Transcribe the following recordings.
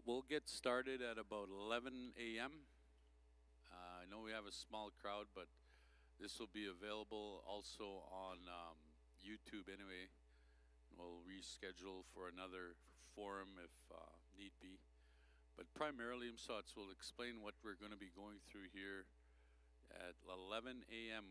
we'll get started at about 11 a.m. I know we have a small crowd, but this will be available also on YouTube anyway. We'll reschedule for another forum if need be. But primarily, MSOTS will explain what we're going to be going through here at 11 a.m.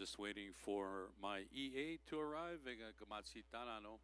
just waiting for my EA to arrive. Venga, kamatsitana, no?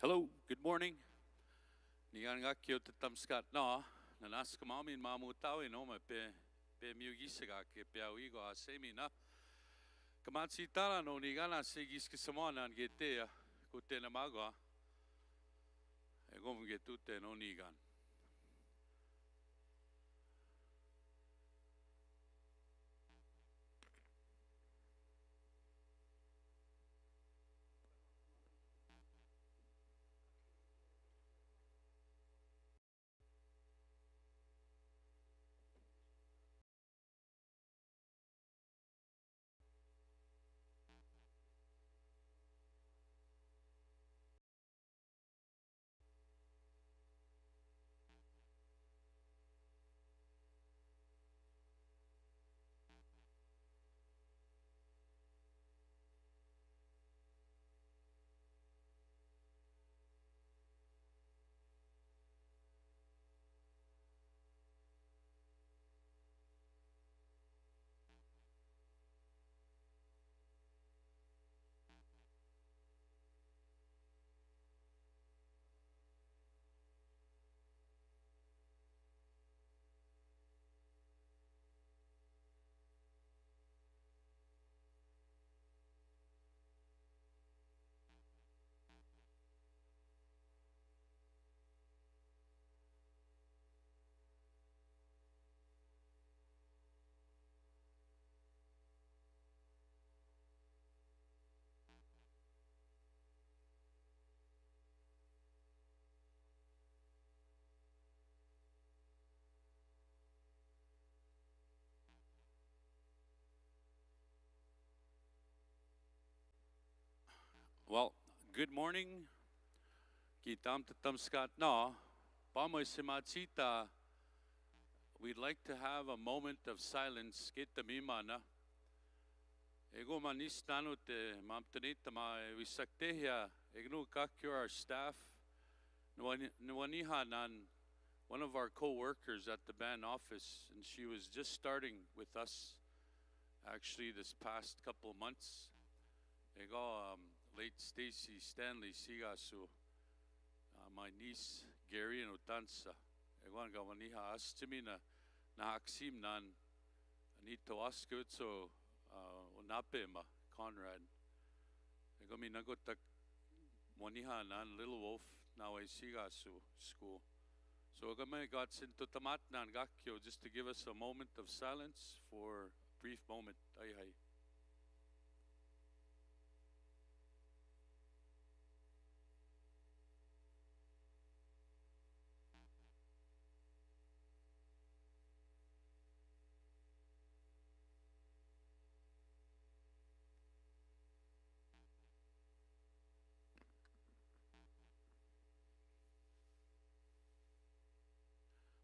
Hello, good morning. Nigan nga kyo te tamskat no, nanas kamamin mamutawi no ma pe miugisaga ke pe awigo asemi na. Kamatsi tala no nigana sigis kisamana ngete ya kute na magwa. Egom getute no nigan. Well, good morning. Kitam te tamskat no. Pamoy simatsita. We'd like to have a moment of silence. Kita mimana. Ego manis tano te mamtanita ma wisaktehia. Egnu kakyo our staff. Nwaniha nan one of our co-workers at the band office, and she was just starting with us actually this past couple of months. Ego late Stacy Stanley Sigasu, my niece Gary and Utansa. Ego nga waniha astimi na aksim nan anito askutso unapema Conrad. Ego mi nagotak waniha nan Little Wolf nawe Sigasu school. So Agame got into Tamatnan Gakyo just to give us a moment of silence for a brief moment.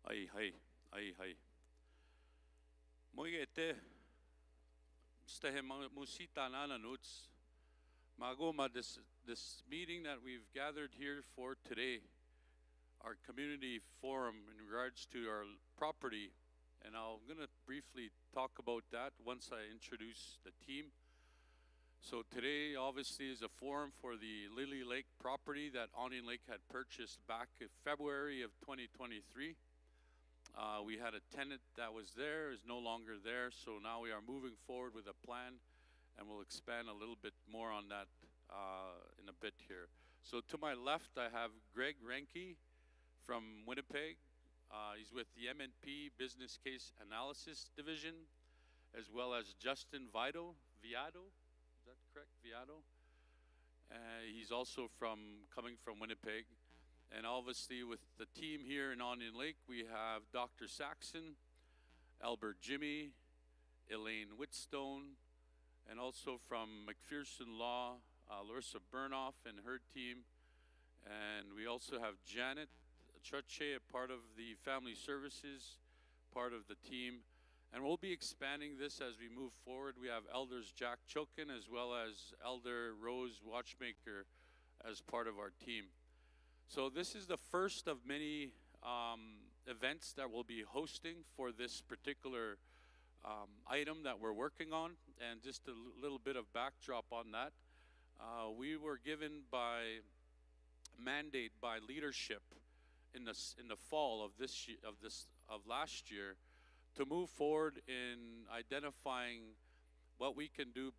Ay hay. Ay hay. Moigete stehe musita nananuts. Magoma this meeting that we've gathered here for today, our community forum in regards to our property, and I'm gonna briefly talk about that once I introduce the team. So today obviously is a forum for the Lily Lake property that Onion Lake had purchased back in February of 2023. We had a tenant that was there, is no longer there, so now we are moving forward with a plan, and we'll expand a little bit more on that in a bit here. So to my left, I have Greg Renke from Winnipeg. He's with the MNP Business Case Analysis Division, as well as Justin Viado, is that correct, Viado? He's also coming from Winnipeg. And obviously with the team here in Onion Lake, we have Dr. Saxon, Albert Jimmy, Elaine Whitstone, and also from McPherson Law, Larissa Burnoff and her team. And we also have Janet Chuche, a part of the Family Services, part of the team. And we'll be expanding this as we move forward. We have Elders Jack Chokin as well as Elder Rose Watchmaker as part of our team. So this is the first of many events that we'll be hosting for this particular item that we're working on. And just a little bit of backdrop on that. We were given by mandate by leadership in the fall of last year to move forward in identifying what we can do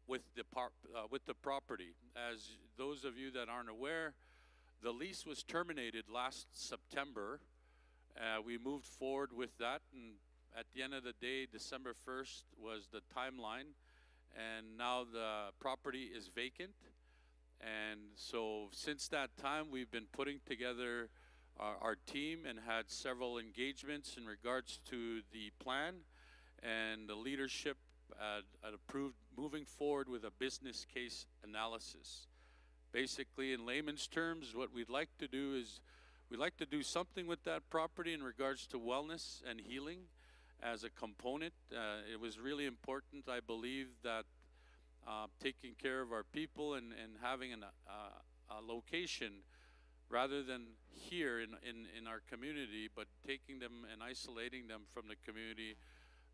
with the property. As those of you that aren't aware, the lease was terminated last September. We moved forward with that, and at the end of the day, December 1st was the timeline, and now the property is vacant. And so since that time, we've been putting together our team and had several engagements in regards to the plan, and the leadership had approved moving forward with a business case analysis. Basically, in layman's terms, what we'd like to do is we'd like to do something with that property in regards to wellness and healing as a component. It was really important, I believe, that taking care of our people and having a location rather than here in our community, but taking them and isolating them from the community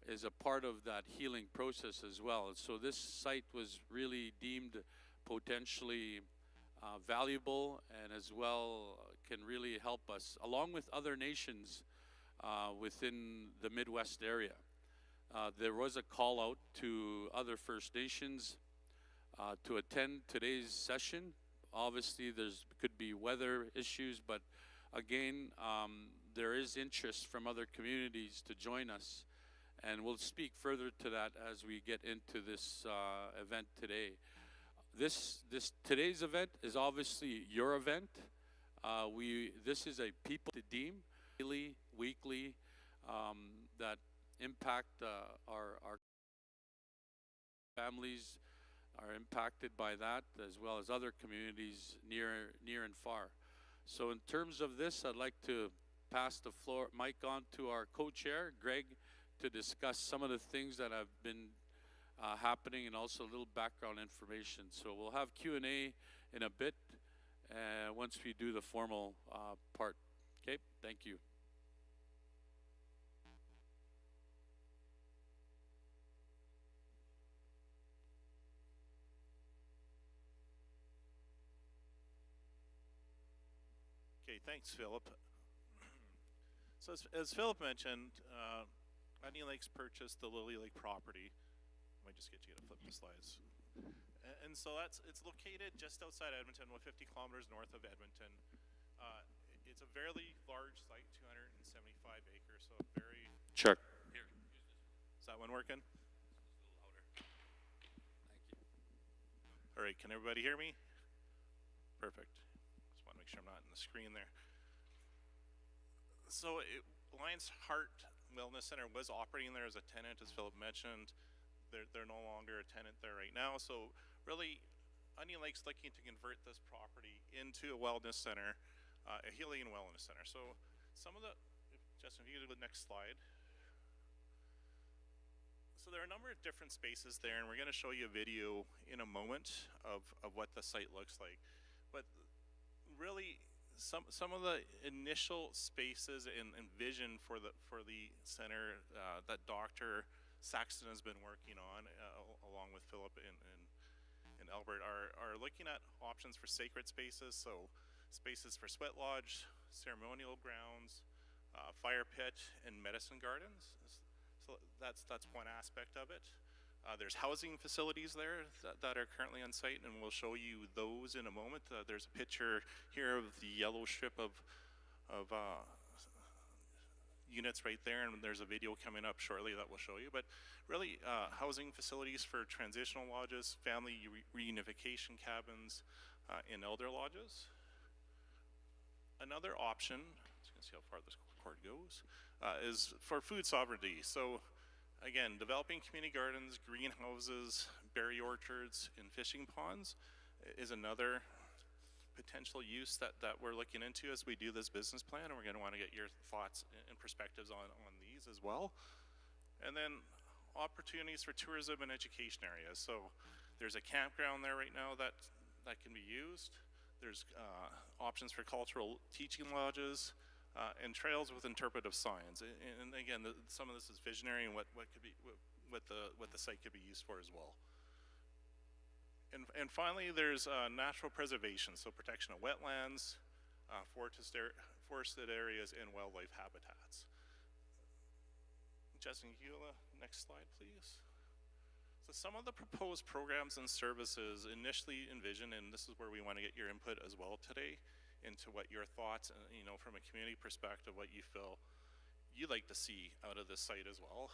is a part of that healing process as well. And so this site was really deemed potentially valuable, and as well can really help us along with other nations within the Midwest area. There was a call out to other First Nations to attend today's session. Obviously could be weather issues, but again, there is interest from other communities to join us, and we'll speak further to that as we get into this event today. Today's event is obviously your event. This is a people to deem daily, weekly, that impact our families are impacted by that, as well as other communities near and far. So in terms of this, I'd like to pass the mic on to our co-chair, Greg, to discuss some of the things that have been happening, and also a little background information. So we'll have Q&A in a bit once we do the formal part. Okay, thank you. Okay, thanks, Philip. So as Philip mentioned, Onion Lakes purchased the Lily Lake property. I might just get you to flip the slides. And so it's located just outside Edmonton, 50 kilometers north of Edmonton. It's a fairly large site, 275 acres, so very... Check. Here, is that one working? Just a little louder. Thank you. All right, can everybody hear me? Perfect. Just want to make sure I'm not in the screen there. So Alliance Heart Wellness Center was operating there as a tenant, as Philip mentioned. They're no longer a tenant there right now. So really, Onion Lake's looking to convert this property into a wellness center, a healing and wellness center. So some of the, Justin, if you go to the next slide. So there are a number of different spaces there, and we're going to show you a video in a moment of what the site looks like. But really, some of the initial spaces and vision for the center that Dr. Saxton has been working on, along with Philip and Albert, are looking at options for sacred spaces, so spaces for sweat lodge, ceremonial grounds, fire pit, and medicine gardens. So that's one aspect of it. There's housing facilities there that are currently on site, and we'll show you those in a moment. There's a picture here of the yellow strip of units right there, and there's a video coming up shortly that we'll show you. But really, housing facilities for transitional lodges, family reunification cabins, and elder lodges. Another option, so you can see how far this cord goes, is for food sovereignty. So again, developing community gardens, greenhouses, berry orchards, and fishing ponds is another potential use that we're looking into as we do this business plan, and we're going to want to get your thoughts and perspectives on these as well. And then opportunities for tourism and education areas. So there's a campground there right now that can be used. There's options for cultural teaching lodges, and trails with interpretive signs. And again, some of this is visionary and what the site could be used for as well. And finally, there's natural preservation, so protection of wetlands, forested areas, and wildlife habitats. Justin, can you go to the next slide, please? So some of the proposed programs and services initially envisioned, and this is where we want to get your input as well today, into what your thoughts, you know, from a community perspective, what you feel you'd like to see out of this site as well.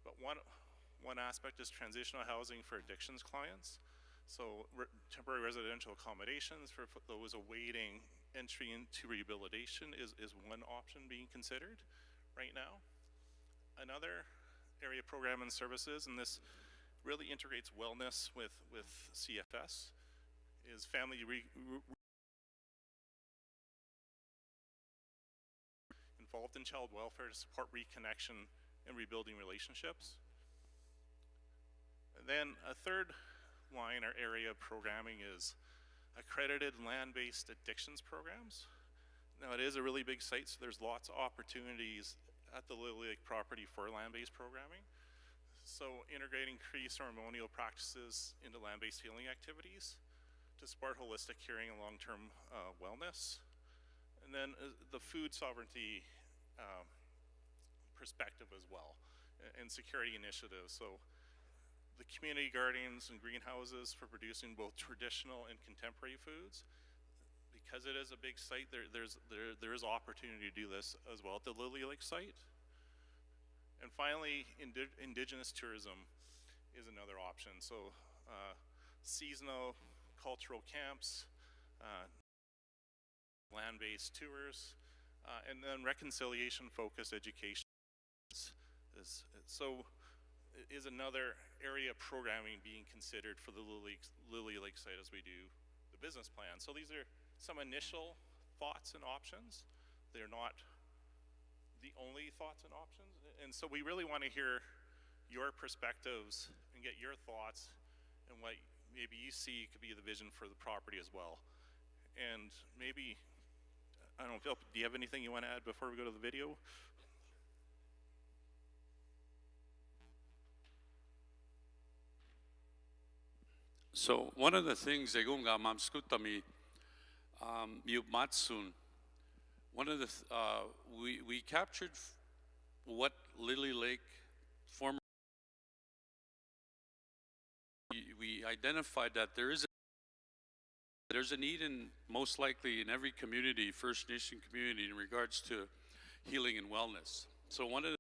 But one aspect is transitional housing for addictions clients. So temporary residential accommodations for those awaiting entry into rehabilitation is one option being considered right now. Another area of program and services, and this really integrates wellness with CFS, is family involved in child welfare to support reconnection and rebuilding relationships. And then a third line or area of programming is accredited land-based addictions programs. Now it is a really big site, so there's lots of opportunities at the Lily Lake property for land-based programming. So integrating Cree ceremonial practices into land-based healing activities to support holistic healing and long-term wellness. And then the food sovereignty perspective as well, and security initiatives. So the community gardens and greenhouses for producing both traditional and contemporary foods. Because it is a big site, there is opportunity to do this as well at the Lily Lake site. And finally, indigenous tourism is another option. So seasonal cultural camps, land-based tours, and then reconciliation-focused education is another area of programming being considered for the Lily Lake site as we do the business plan. So these are some initial thoughts and options. They're not the only thoughts and options. And so we really want to hear your perspectives and get your thoughts and what maybe you see could be the vision for the property as well. And maybe, I don't know, Phil, do you have anything you want to add before we go to the video? So one of the things Egunga Mamskutami Matsun, one of the we captured what Lily Lake former. We identified that there's a need in most likely in every community, First Nation community, in regards to healing and wellness. So one of the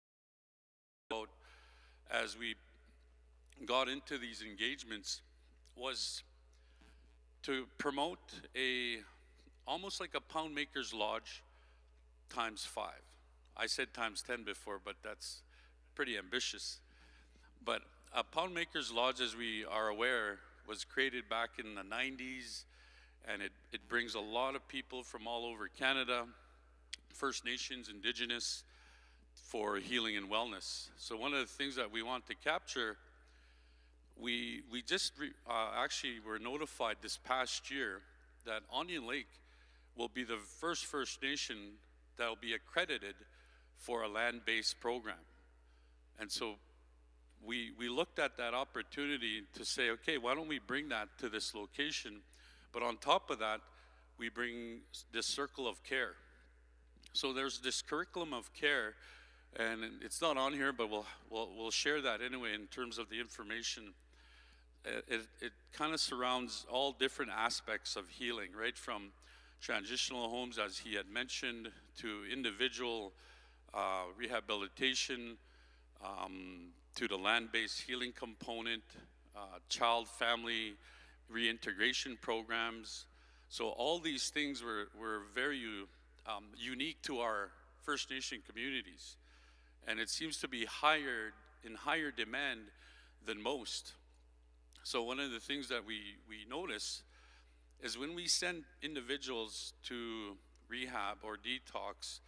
about as we got into these engagements was to promote almost like a Pound Maker's Lodge ×5. I said ×10 before, but that's pretty ambitious. But a Pound Maker's Lodge, as we are aware, was created back in the 90s, and it brings a lot of people from all over Canada, First Nations, Indigenous, for healing and wellness. So one of the things that we want to capture, we just actually were notified this past year that Onion Lake will be the first First Nation that will be accredited for a land-based program. And so we looked at that opportunity to say, okay, why don't we bring that to this location? But on top of that, we bring this circle of care. So there's this curriculum of care, and it's not on here, but we'll share that anyway in terms of the information. It kind of surrounds all different aspects of healing, right from transitional homes, as he had mentioned, to individual rehabilitation, to the land-based healing component, child family reintegration programs. So all these things were very unique to our First Nation communities. And it seems to be in higher demand than most. So one of the things that we notice is when we send individuals to rehab or detox,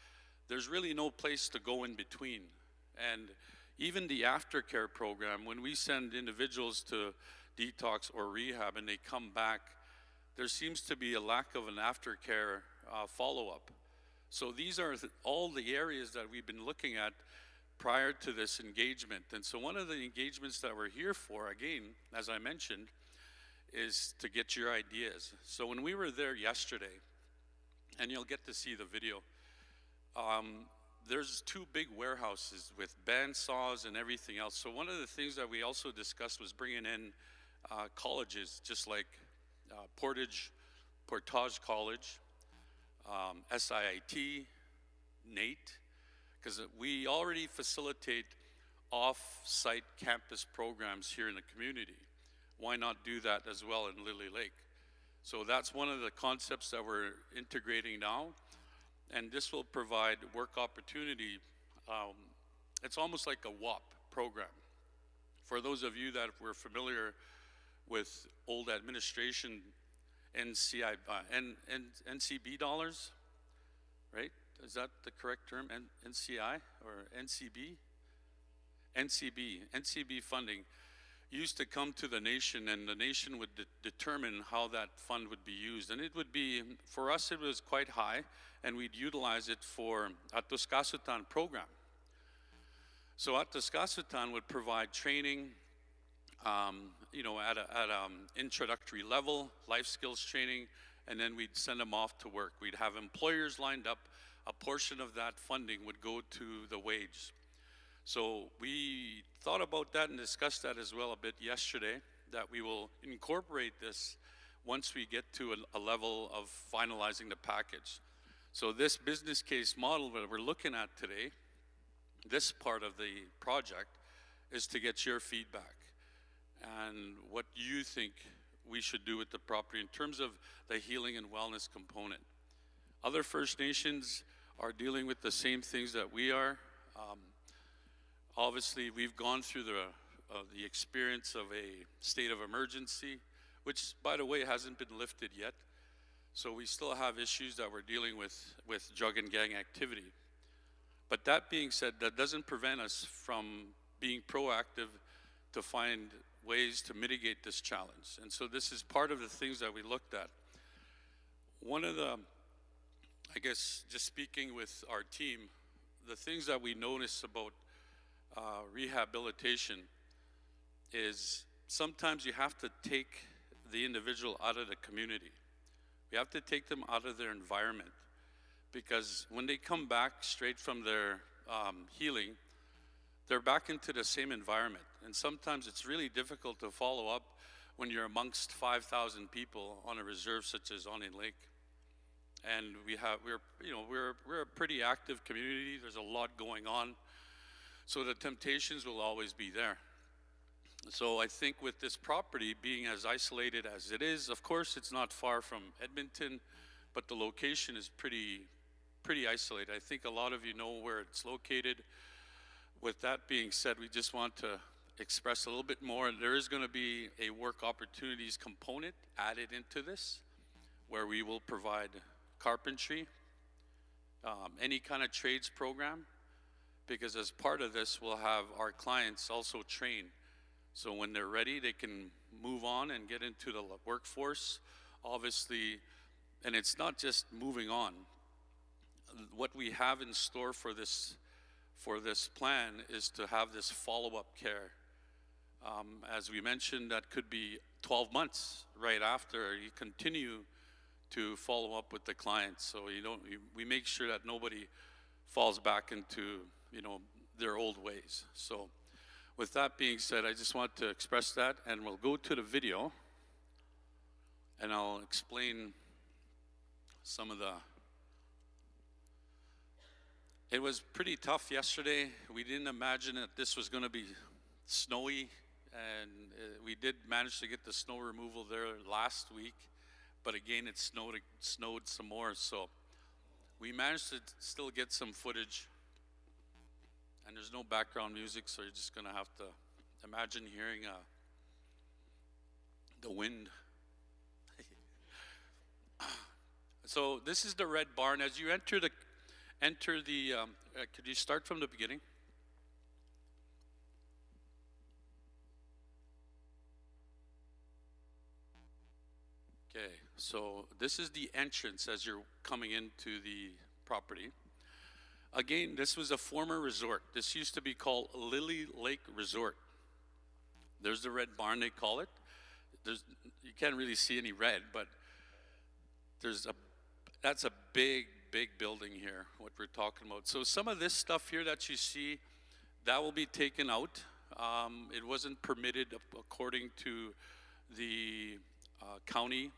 there's really no place to go in between. And even the aftercare program, when we send individuals to detox or rehab and they come back, there seems to be a lack of an aftercare follow-up. So these are all the areas that we've been looking at prior to this engagement. And so one of the engagements that we're here for, again, as I mentioned, is to get your ideas. So when we were there yesterday, and you'll get to see the video, there's two big warehouses with band saws and everything else. So one of the things that we also discussed was bringing in colleges, just like Portage College, SIIT, NATE, because we already facilitate off-site campus programs here in the community. Why not do that as well in Lily Lake? So that's one of the concepts that we're integrating now, and this will provide work opportunity. It's almost like a WAP program. For those of you that were familiar with old administration NCB dollars, right? Is that the correct term? NCI or NCB? NCB funding used to come to the nation, and the nation would determine how that fund would be used. And it would be, for us, it was quite high, and we'd utilize it for Atascasutan program. So Atascasutan would provide training, you know, at introductory level, life skills training, and then we'd send them off to work. We'd have employers lined up. A portion of that funding would go to the wage. So we thought about that and discussed that as well a bit yesterday, that we will incorporate this once we get to a level of finalizing the package. So this business case model that we're looking at today, this part of the project, is to get your feedback and what you think we should do with the property in terms of the healing and wellness component. Other First Nations are dealing with the same things that we are. Obviously, we've gone through the experience of a state of emergency, which, by the way, hasn't been lifted yet. So we still have issues that we're dealing with drug and gang activity. But that being said, that doesn't prevent us from being proactive to find ways to mitigate this challenge. And so this is part of the things that we looked at. One of the, I guess, just speaking with our team, the things that we notice about rehabilitation is sometimes you have to take the individual out of the community. We have to take them out of their environment, because when they come back straight from their healing, they're back into the same environment. And sometimes it's really difficult to follow up when you're amongst 5,000 people on a reserve such as Onion Lake. And we're a pretty active community. There's a lot going on. So the temptations will always be there. So I think with this property being as isolated as it is, of course it's not far from Edmonton, but the location is pretty isolated. I think a lot of you know where it's located. With that being said, we just want to express a little bit more. There is going to be a work opportunities component added into this, where we will provide carpentry, any kind of trades program, because as part of this, we'll have our clients also trained. So when they're ready, they can move on and get into the workforce, obviously. And it's not just moving on. What we have in store for this plan is to have this follow-up care. As we mentioned, that could be 12 months right after. You continue to follow up with the clients, so we make sure that nobody falls back into their old ways. So with that being said, I just want to express that, and we'll go to the video and I'll explain some of it was pretty tough yesterday. We didn't imagine that this was going to be snowy, and we did manage to get the snow removal there last week, but again it snowed some more, so we managed to still get some footage. And there's no background music, so you're just going to have to imagine hearing the wind. So this is the Red Barn. As you enter the, could you start from the beginning? Okay, so this is the entrance as you're coming into the property. Again, this was a former resort. This used to be called Lily Lake Resort. There's the Red Barn, they call it. you can't really see any red, but that's a big, big building here, what we're talking about. So some of this stuff here that you see, that will be taken out. It wasn't permitted according to the county,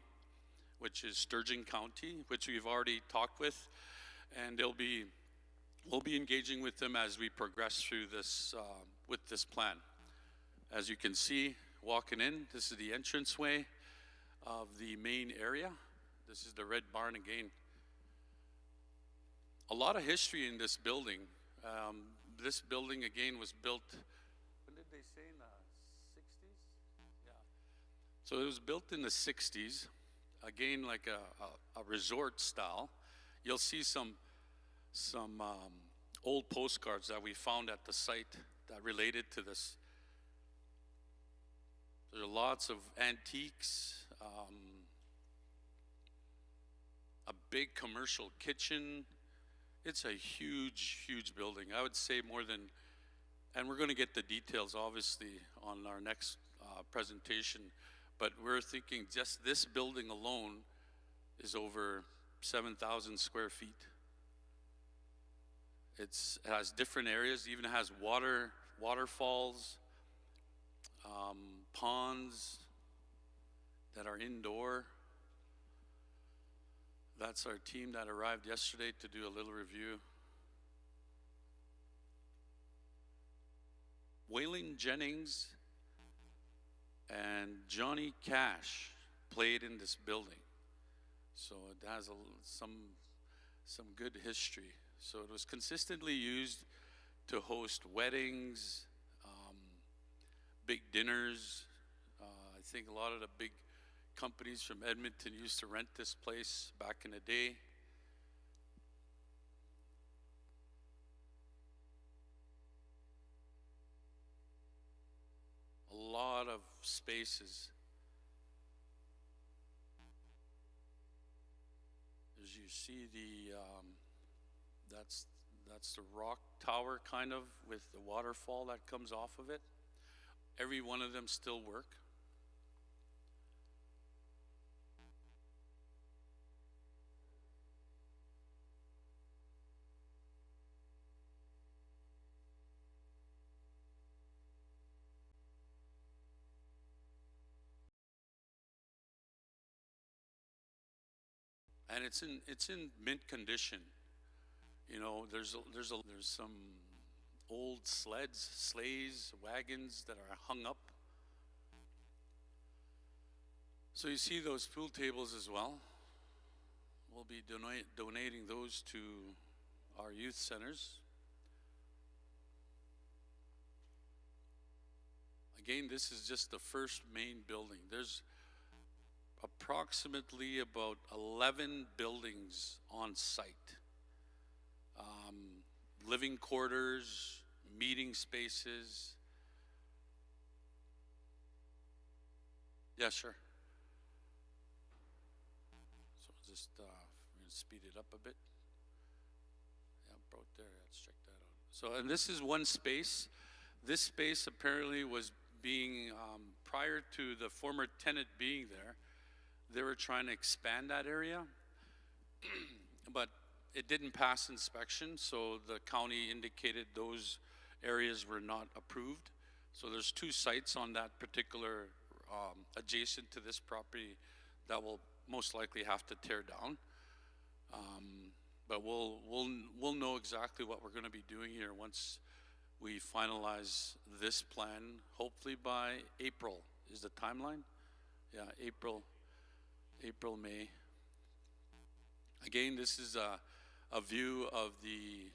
which is Sturgeon County, which we've already talked with, and we'll be engaging with them as we progress through this with this plan. As you can see, walking in, this is the entranceway of the main area. This is the red barn again. A lot of history in this building. This building again was built, when did they say, in the 60s? Yeah. So it was built in the 60s, again like a resort style. You'll see some old postcards that we found at the site that related to this. There are lots of antiques, a big commercial kitchen. It's a huge, huge building. I would say more than, and we're going to get the details obviously on our next presentation, but we're thinking just this building alone is over 7,000 square feet. It has different areas, even has waterfalls, ponds that are indoor. That's our team that arrived yesterday to do a little review. Waylon Jennings and Johnny Cash played in this building, so it has some good history. So it was consistently used to host weddings, big dinners. I think a lot of the big companies from Edmonton used to rent this place back in the day. A lot of spaces. As you see, that's the rock tower kind of with the waterfall that comes off of it. Every one of them still work. And it's in mint condition. You know, there's some old sleds, sleighs, wagons that are hung up. So you see those pool tables as well. We'll be donating those to our youth centers. Again, this is just the first main building. There's approximately about 11 buildings on site. Living quarters, meeting spaces. Yeah, sure. So just we're gonna speed it up a bit. Yeah, about there. Let's check that out. So, and this is one space. This space apparently was being prior to the former tenant being there. They were trying to expand that area, but it didn't pass inspection, so the county indicated those areas were not approved. So there's two sites on that particular adjacent to this property that will most likely have to tear down. But we'll know exactly what we're going to be doing here once we finalize this plan. Hopefully by April is the timeline. Yeah, April, May. Again, this is a view of the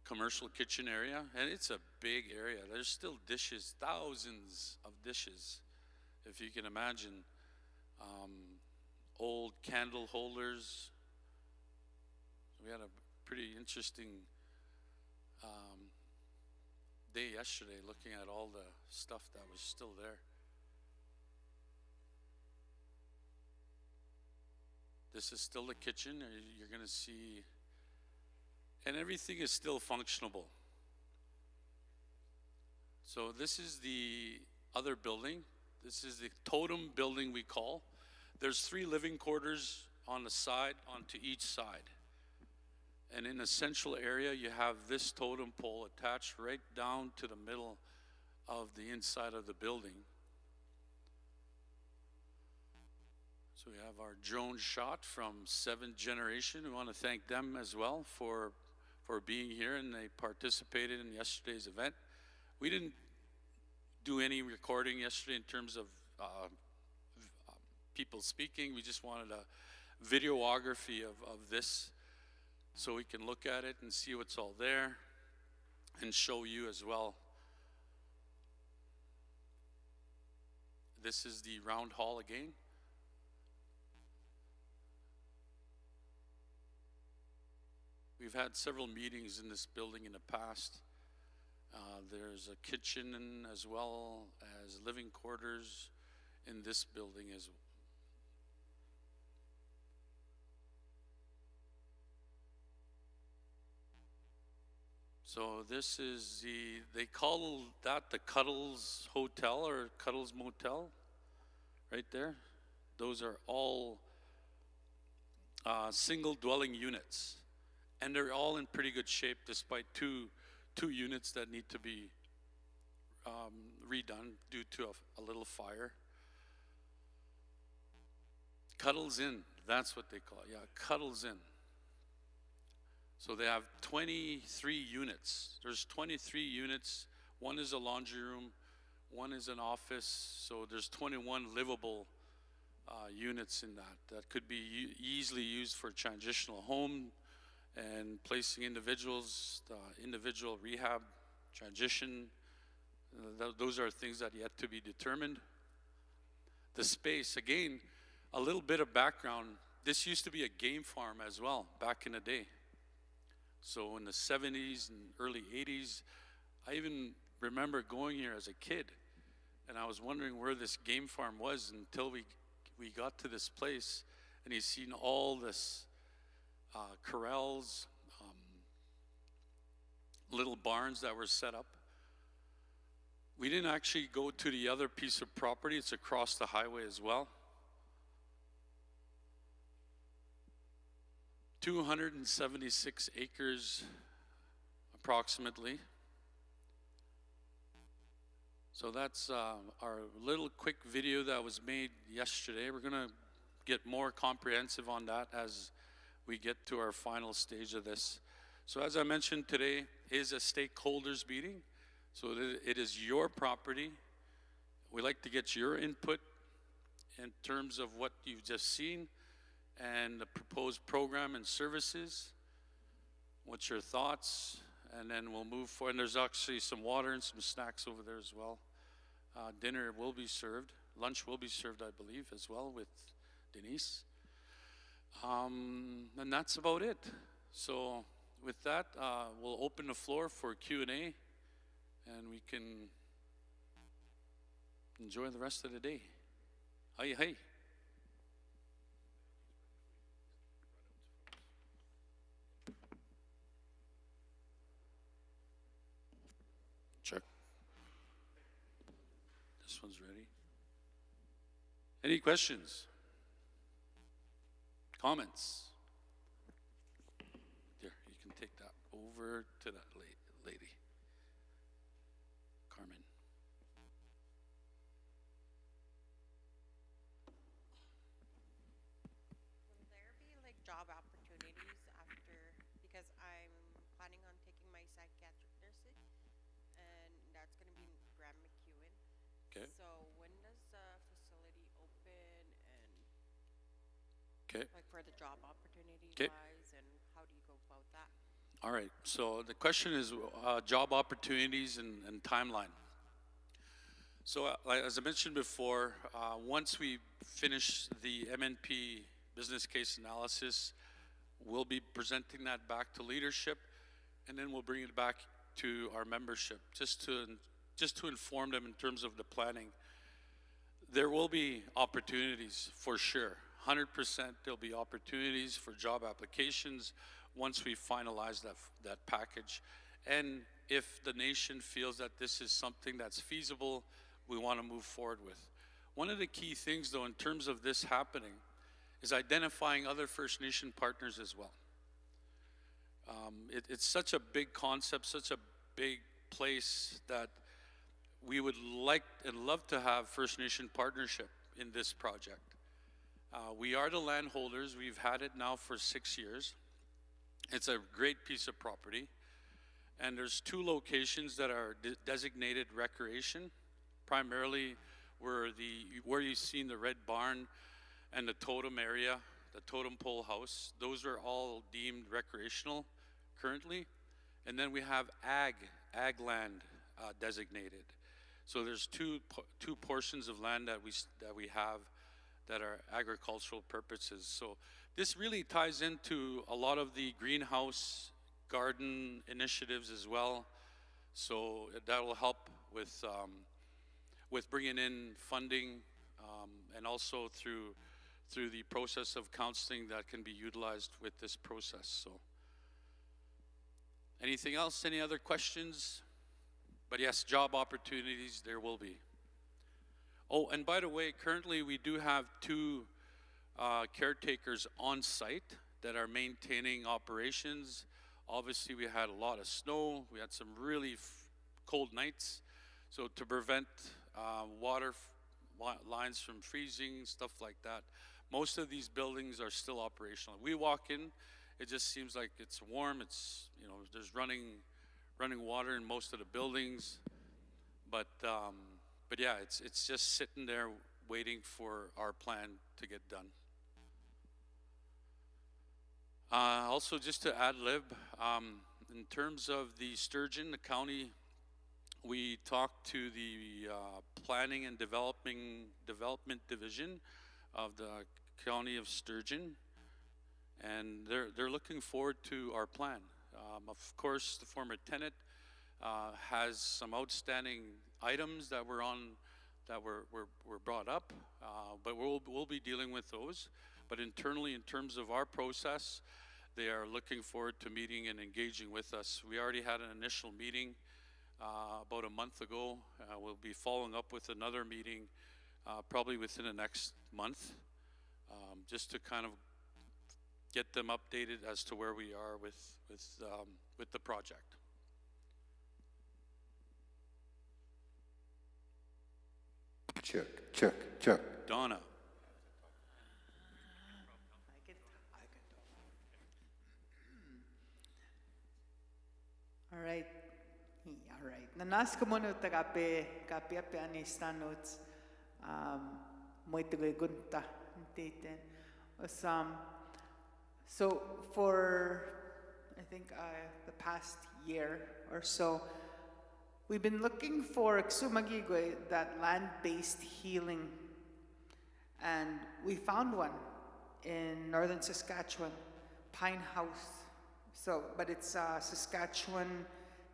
commercial kitchen area, and it's a big area. There's still dishes, thousands of dishes, if you can imagine. Old candle holders. We had a pretty interesting day yesterday looking at all the stuff that was still there. This is still the kitchen. You're going to see, and everything is still functionable. So this is the other building. This is the totem building we call. There's 3 living quarters on the side, onto each side. And in the central area, you have this totem pole attached right down to the middle of the inside of the building. So we have our drone shot from 7th Generation. We want to thank them as well for being here, and they participated in yesterday's event. We didn't do any recording yesterday in terms of people speaking. We just wanted a videography of this so we can look at it and see what's all there and show you as well. This is the round hall again. We've had several meetings in this building in the past. There's a kitchen as well as living quarters in this building as well. So this is they call that the Cuddles Hotel or Cuddles Motel, right there. Those are all single dwelling units. And they're all in pretty good shape despite two units that need to be redone due to a little fire. Cuddles Inn, that's what they call it. Yeah, Cuddles Inn. So they have 23 units. There's 23 units. One is a laundry room, one is an office. So there's 21 livable units in that could be easily used for transitional home and placing individuals, individual rehab, transition. Those are things that yet to be determined. The space, again, a little bit of background. This used to be a game farm as well back in the day. So in the 70s and early 80s, I even remember going here as a kid, and I was wondering where this game farm was until we got to this place, and you seen all this corrals, little barns that were set up. We didn't actually go to the other piece of property. It's across the highway as well. 276 acres approximately. So that's our little quick video that was made yesterday. We're gonna get more comprehensive on that as we get to our final stage of this. So as I mentioned, today is a stakeholders meeting. So it is your property. We like to get your input in terms of what you've just seen and the proposed program and services. What's your thoughts? And then we'll move forward. And there's actually some water and some snacks over there as well. Dinner will be served. Lunch will be served, I believe, as well with Denise. And that's about it. So with that, we'll open the floor for Q&A, and we can enjoy the rest of the day. Hi, hi. Check. This one's ready. Any questions? Comments? There, you can take that over to that lady. Carmen. Will there be like job opportunities after, because I'm planning on taking my psychiatric nursing, and that's going to be in Grand McEwen. Okay. So when does the facility open, and Okay. like for the job opportunity 'Kay. wise, and how do you go about that? All right. So the question is job opportunities and timeline. So as I mentioned before, once we finish the MNP business case analysis, we'll be presenting that back to leadership, and then we'll bring it back to our membership just to inform them in terms of the planning. There will be opportunities for sure. 100% there'll be opportunities for job applications once we finalize that package. And if the nation feels that this is something that's feasible, we want to move forward with. One of the key things, though, in terms of this happening, is identifying other First Nation partners as well. It's such a big concept, such a big place that we would like and love to have First Nation partnership in this project. We are the landholders. We've had it now for 6 years. It's a great piece of property. And there's 2 locations that are designated recreation, primarily where you've seen the red barn and the totem area, the totem pole house. Those are all deemed recreational currently. And then we have ag land designated. So there's two portions of land that we have that are agricultural purposes. So this really ties into a lot of the greenhouse garden initiatives as well. So that will help with bringing in funding and also through the process of counseling that can be utilized with this process. So anything else? Any other questions? But yes, job opportunities there will be. Oh, and by the way, currently we do have 2 caretakers on site that are maintaining operations. Obviously, we had a lot of snow. We had some really cold nights. So to prevent water lines from freezing, stuff like that, most of these buildings are still operational. We walk in, it just seems like it's warm. It's, you know, there's running water in most of the buildings, but yeah, it's just sitting there waiting for our plan to get done. Also, just to ad lib, in terms of the sturgeon, the county, we talked to the Planning and Development Division of the County of Sturgeon, and they're looking forward to our plan. Of course, the former tenant has some outstanding items that were brought up, but we'll be dealing with those. But internally, in terms of our process, they are looking forward to meeting and engaging with us. We already had an initial meeting about a month ago. We'll be following up with another meeting probably within the next month, just to kind of get them updated as to where we are with the project. Check. Donna. All right. Nanas ko muna kape ape ani stanots. Muito gunta titen. So for I think the past year or so, we've been looking for Exumagigwe, that land-based healing, and we found one in northern Saskatchewan, Pine House. So, but it's Saskatchewan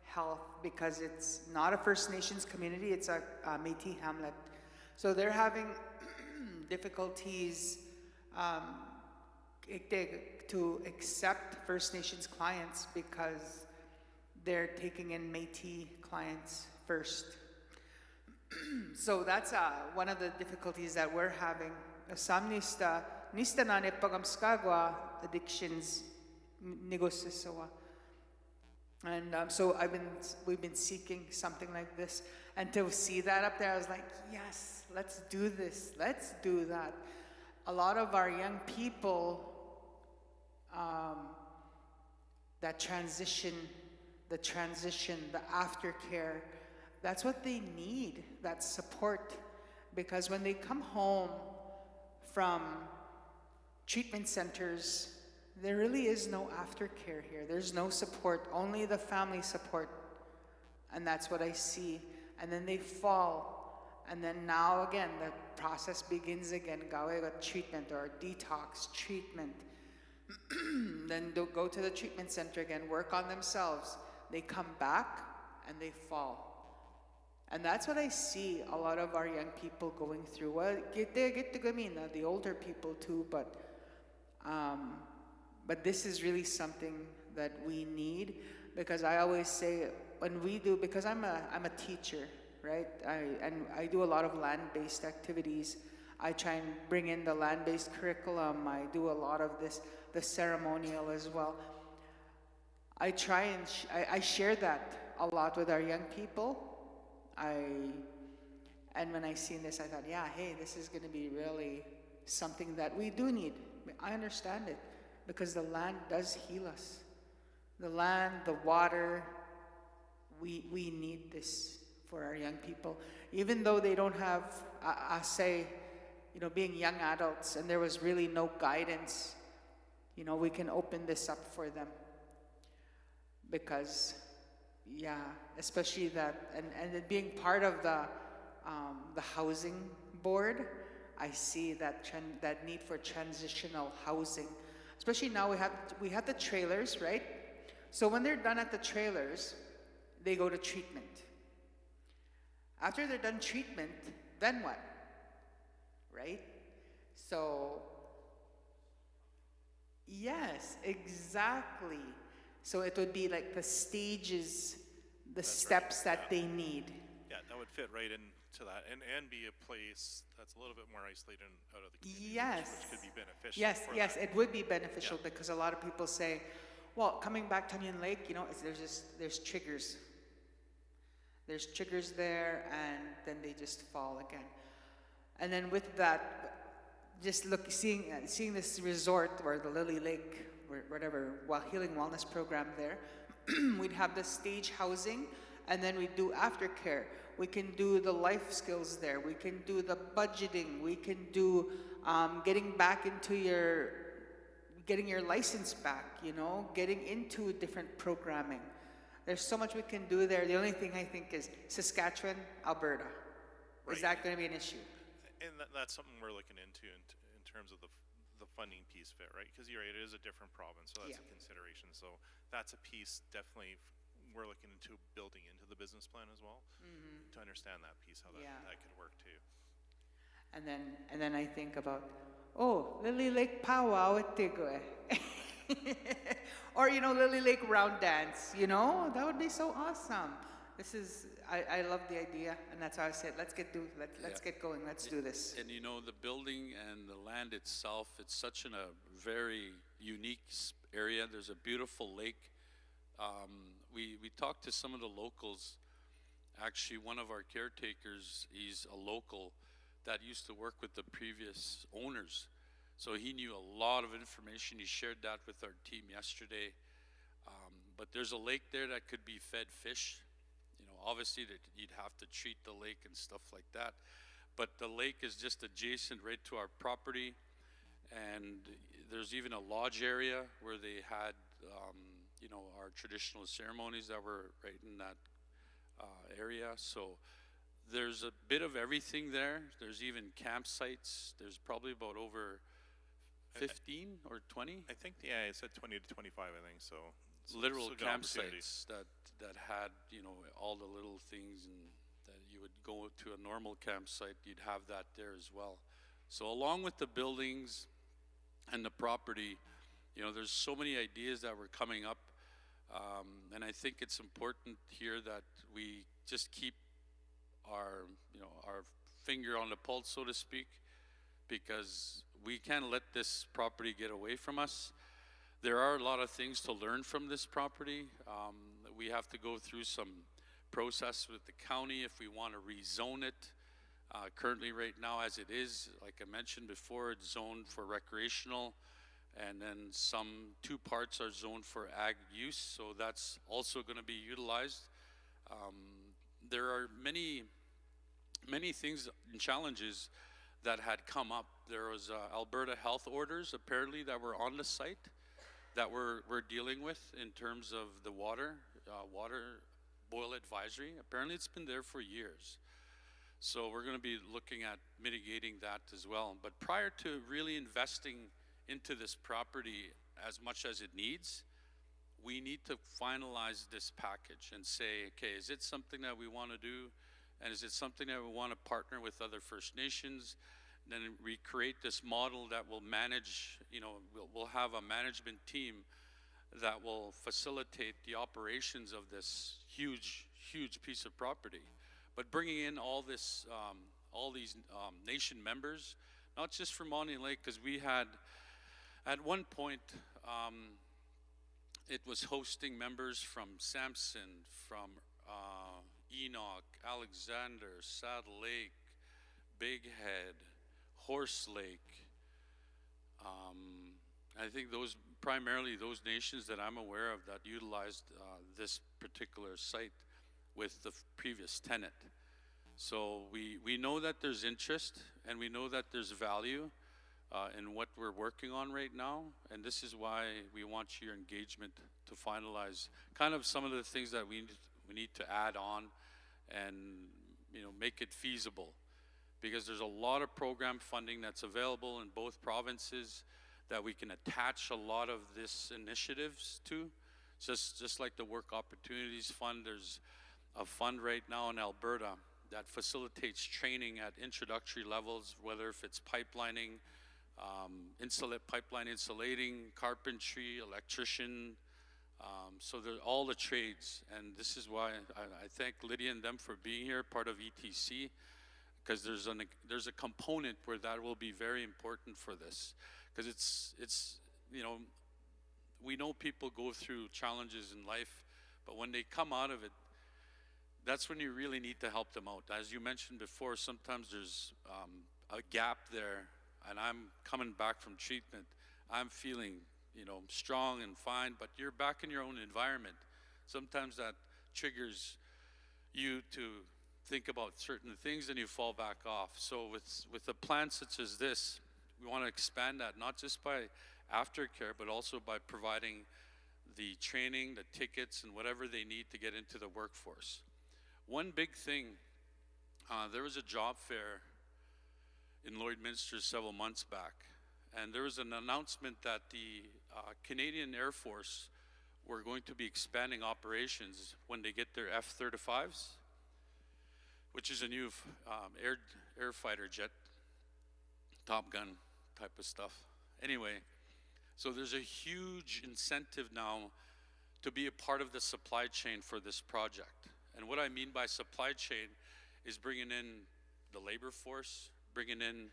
Health because it's not a First Nations community, it's a Métis hamlet. So they're having difficulties to accept First Nations clients because they're taking in Métis clients first. So that's one of the difficulties that we're having. Some nista na ne pagamskagwa addictions negosyasawa. And so we've been seeking something like this, and to see that up there, I was like, yes, let's do this, let's do that. A lot of our young people, that transition, the aftercare, that's what they need, that support. Because when they come home from treatment centers, there really is no aftercare here. There's no support, only the family support. And that's what I see. And then they fall. And then now again, the process begins again. Gawe treatment or detox treatment. Then they'll go to the treatment center again, work on themselves. They come back and they fall. And that's what I see a lot of our young people going through. Well, the older people too, but this is really something that we need, because I always say when we do, because I'm a teacher, right? I do a lot of land-based activities. I try and bring in the land-based curriculum. I do a lot of the ceremonial as well. I try and I share that a lot with our young people. And when I seen this, I thought, yeah, hey, this is going to be really something that we do need. I understand it because the land does heal us. The land, the water, we need this for our young people. Even though they don't have, I say, you know, being young adults and there was really no guidance, you know, we can open this up for them. Because, yeah, especially that, and it being part of the housing board, I see that that need for transitional housing. Especially now we have the trailers, right? So when they're done at the trailers, they go to treatment. After they're done treatment, then what? Right? So, yes, exactly. So it would be like the stages, the steps that they need. Yeah, that would fit right into that, and be a place that's a little bit more isolated and out of the community, Yes. which could be beneficial. Yes, for yes, that. it would be beneficial Yeah. because a lot of people say, well, coming back to Onion Lake, you know, there's triggers. There's triggers there, and then they just fall again. And then with that, just seeing this resort or the Lily Lake, or whatever, healing wellness program there, we'd have the stage housing, and then we do aftercare. We can do the life skills there. We can do the budgeting. We can do getting your license back, you know, getting into different programming. There's so much we can do there. The only thing I think is Saskatchewan, Alberta. Right. Is that going to be an issue? And that's something we're looking into in terms of the funding piece of it, right? Because you're right, it is a different province, so that's Yeah. a consideration. So that's a piece definitely we're looking into building into the business plan as well, to understand that piece, how that, Yeah. that could work too. And then I think about, Lily Lake powwow at Tigwe. Or, you know, Lily Lake round dance, you know? That would be so awesome. I love the idea, and that's how I said, let's get going, let's do this. And you know, the building and the land itself, it's such a very unique area. There's a beautiful lake. We talked to some of the locals. Actually, one of our caretakers, he's a local that used to work with the previous owners. So he knew a lot of information. He shared that with our team yesterday. But there's a lake there that could be fed fish. You know, obviously that you'd have to treat the lake and stuff like that. But the lake is just adjacent right to our property. And there's even a lodge area where they had, you know, our traditional ceremonies that were right in that area. So there's a bit of everything there. There's even campsites. There's probably about over 15 or 20 I think, yeah, it said 20 to 25, I think, so. literal so good opportunities. campsites that had, you know, all the little things, and that you would go to a normal campsite, you'd have that there as well. So along with the buildings and the property, you know, there's so many ideas that were coming up, and I think it's important here that we just keep our, you know, our finger on the pulse, so to speak, because we can't let this property get away from us. There are a lot of things to learn from this property. We have to go through some process with the county if we want to rezone it. Currently right now as it is, like I mentioned before, it's zoned for recreational, and then two parts are zoned for ag use, so that's also going to be utilized. There are many things and challenges that had come up. There was Alberta health orders apparently that were on the site that we're dealing with in terms of the water boil advisory. Apparently it's been there for years. So we're going to be looking at mitigating that as well. But prior to really investing into this property as much as it needs, we need to finalize this package and say, okay, is it something that we want to do? And is it something that we want to partner with other First Nations? Then we create this model that will manage, you know, we'll have a management team that will facilitate the operations of this huge piece of property. but bringing in all these nation members, not just from Mountain Lake, because we had, at one point, it was hosting members from Sampson, from Enoch, Alexander, Saddle Lake, Big Head, Horse Lake. I think primarily those nations that I'm aware of that utilized this particular site with the previous tenant. So we know that there's interest, and we know that there's value in what we're working on right now, and this is why we want your engagement to finalize kind of some of the things that we need to add on and make it feasible, because there's a lot of program funding that's available in both provinces that we can attach a lot of this initiatives to, just like the Work Opportunities Fund. There's a fund right now in Alberta that facilitates training at introductory levels, whether if it's pipelining, pipeline insulating, carpentry, electrician, so they're all the trades. And this is why I thank Lydia and them for being here, part of ETC, because there's a component where that will be very important for this, because it's we know people go through challenges in life, but when they come out of it, that's when you really need to help them out. As you mentioned before, sometimes there's a gap there, and I'm coming back from treatment. I'm feeling, strong and fine, but you're back in your own environment. Sometimes that triggers you to think about certain things, and you fall back off. So with a plan such as this, we want to expand that, not just by aftercare, but also by providing the training, the tickets, and whatever they need to get into the workforce. One big thing, there was a job fair in Lloydminster several months back, and there was an announcement that the Canadian Air Force were going to be expanding operations when they get their F-35s, which is a new air fighter jet, Top Gun type of stuff. Anyway, so there's a huge incentive now to be a part of the supply chain for this project. And what I mean by supply chain is bringing in the labor force, bringing in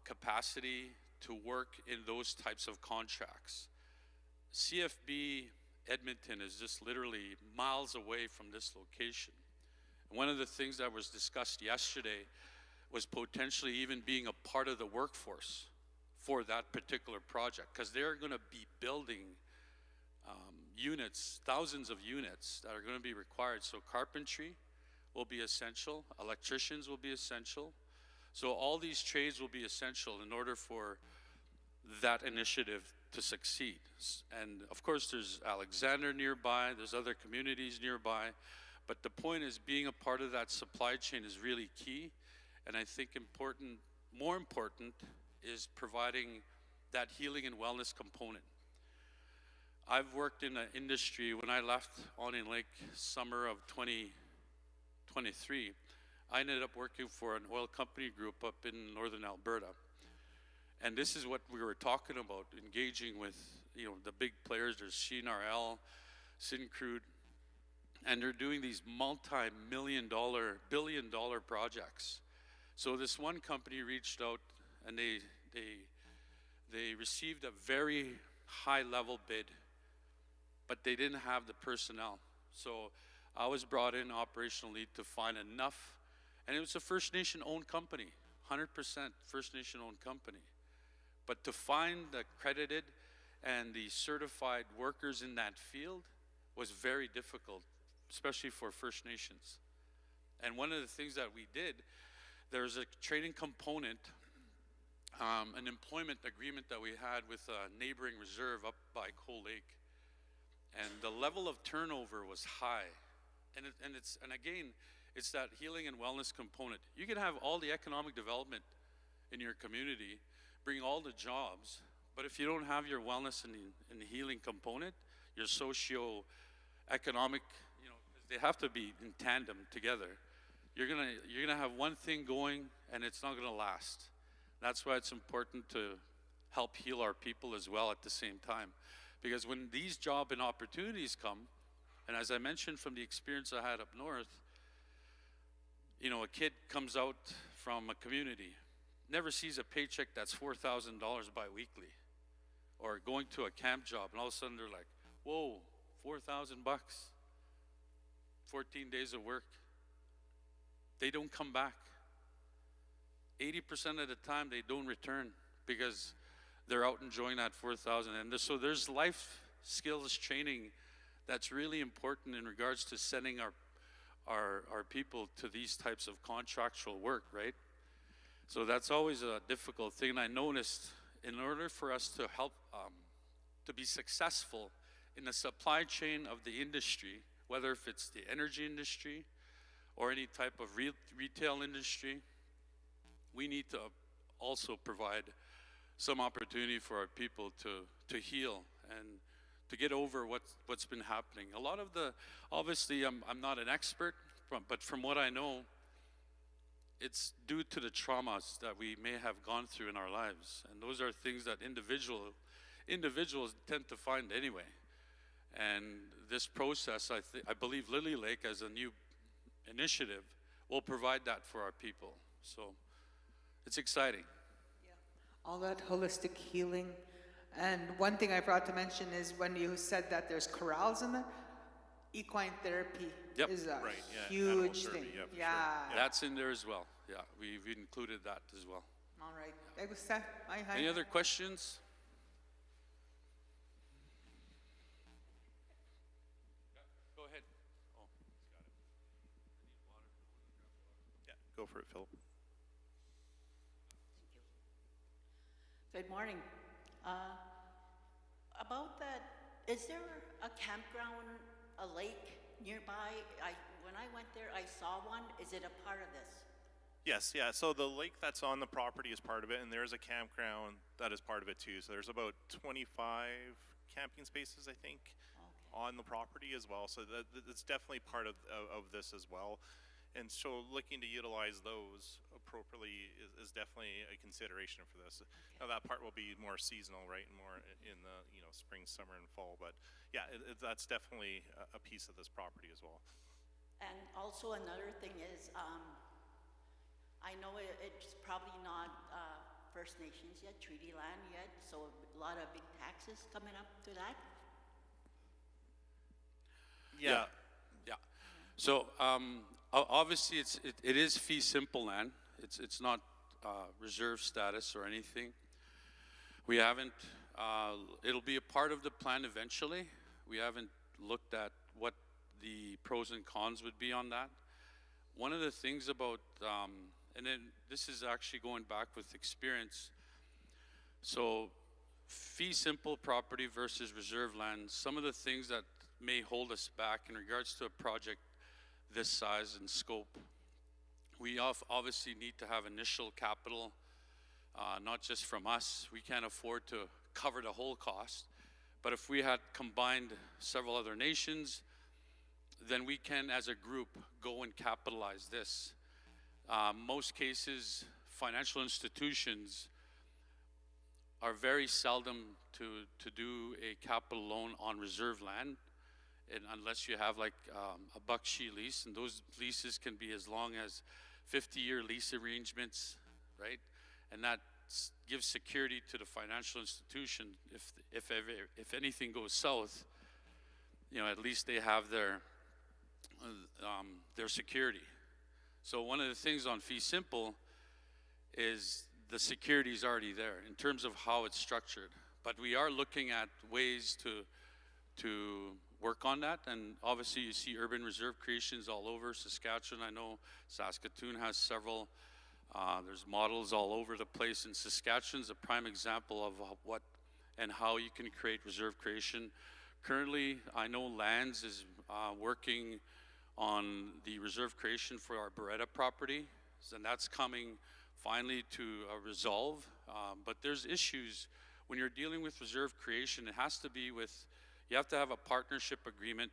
capacity to work in those types of contracts. CFB Edmonton is just literally miles away from this location. And one of the things that was discussed yesterday was potentially even being a part of the workforce for that particular project, because they're going to be building units, thousands of units that are going to be required. So carpentry will be essential, electricians will be essential. So all these trades will be essential in order for that initiative to succeed. And of course there's Alexander nearby, there's other communities nearby, but the point is being a part of that supply chain is really key. And I think more important is providing that healing and wellness component. I've worked in an industry. When I left Onion Lake summer of 2023, I ended up working for an oil company group up in northern Alberta. And this is what we were talking about, engaging with the big players. There's CNRL, Syncrude, and they're doing these multi-million-dollar, billion-dollar projects. So this one company reached out, and they received a very high-level bid, but they didn't have the personnel. So I was brought in operational lead to find enough, and it was a First Nation owned company, 100% First Nation owned company. But to find the accredited and the certified workers in that field was very difficult, especially for First Nations. And one of the things that we did, there's a training component, an employment agreement that we had with a neighboring reserve up by Coal Lake. And the level of turnover was high. And again, it's that healing and wellness component. You can have all the economic development in your community, bring all the jobs, but if you don't have your wellness and the healing component, your socio-economic, they have to be in tandem together. You're gonna have one thing going, and it's not gonna last. That's why it's important to help heal our people as well at the same time. Because when these job and opportunities come, and as I mentioned from the experience I had up north, You know, a kid comes out from a community, never sees a paycheck that's $4,000 biweekly, or going to a camp job, and all of a sudden they're like, whoa, 4,000 bucks, 14 days of work. They don't come back. 80% of the time they don't return because they're out enjoying that 4,000. And so there's life skills training that's really important in regards to sending our people to these types of contractual work, right? So that's always a difficult thing. And I noticed in order for us to help to be successful in the supply chain of the industry, whether if it's the energy industry or any type of retail industry, we need to also provide some opportunity for our people to heal and to get over what's been happening. A lot of obviously I'm not an expert, but from what I know, it's due to the traumas that we may have gone through in our lives. And those are things that individuals tend to find anyway. And this process, I believe Lily Lake as a new initiative will provide that for our people. So it's exciting. All that holistic healing. And one thing I forgot to mention is when you said that there's corrals in there, equine therapy Yep. is a Right, yeah, animal huge therapy, thing. yeah, for sure. Yeah. That's in there as well. Yeah, we've included that as well. All right. Me gusta. Hi. Any other questions? Go ahead. Oh, Yeah, go for it, Philip. Good morning. About that, is there a campground, a lake nearby? When I went there, I saw one. Is it a part of this? Yes, yeah. So the lake that's on the property is part of it, and there's a campground that is part of it too. So there's about 25 camping spaces, I think, on the property as well. So that's definitely part of this as well. And so looking to utilize those appropriately is definitely a consideration for this. Now that part will be more seasonal, right, and more in the spring, summer, and fall. But yeah, that's definitely a piece of this property as well. And also another thing is, I know it's probably not First Nations yet, treaty land yet, so a lot of big taxes coming up to that. Yeah. Yeah. So obviously it is fee simple land. It's not reserve status or anything. We haven't. It'll be a part of the plan eventually. We haven't looked at what the pros and cons would be on that. One of the things about, and then this is actually going back with experience. So fee simple property versus reserve land, some of the things that may hold us back in regards to a project this size and scope. We obviously need to have initial capital, not just from us. We can't afford to cover the whole cost. But if we had combined several other nations, then we can, as a group, go and capitalize this. Most cases, financial institutions are very seldom to do a capital loan on reserve land, and unless you have like a Bakshi lease, and those leases can be as long as 50-year lease arrangements, right? And that gives security to the financial institution. If anything goes south, at least they have their security. So one of the things on fee simple is the security is already there in terms of how it's structured. But we are looking at ways to work on that, and obviously you see urban reserve creations all over Saskatchewan. I know Saskatoon has several. There's models all over the place, and Saskatchewan's a prime example of what and how you can create reserve creation. Currently, I know Lands is working on the reserve creation for our Beretta property, and that's coming finally to a resolve. But there's issues when you're dealing with reserve creation. It has to be you have to have a partnership agreement.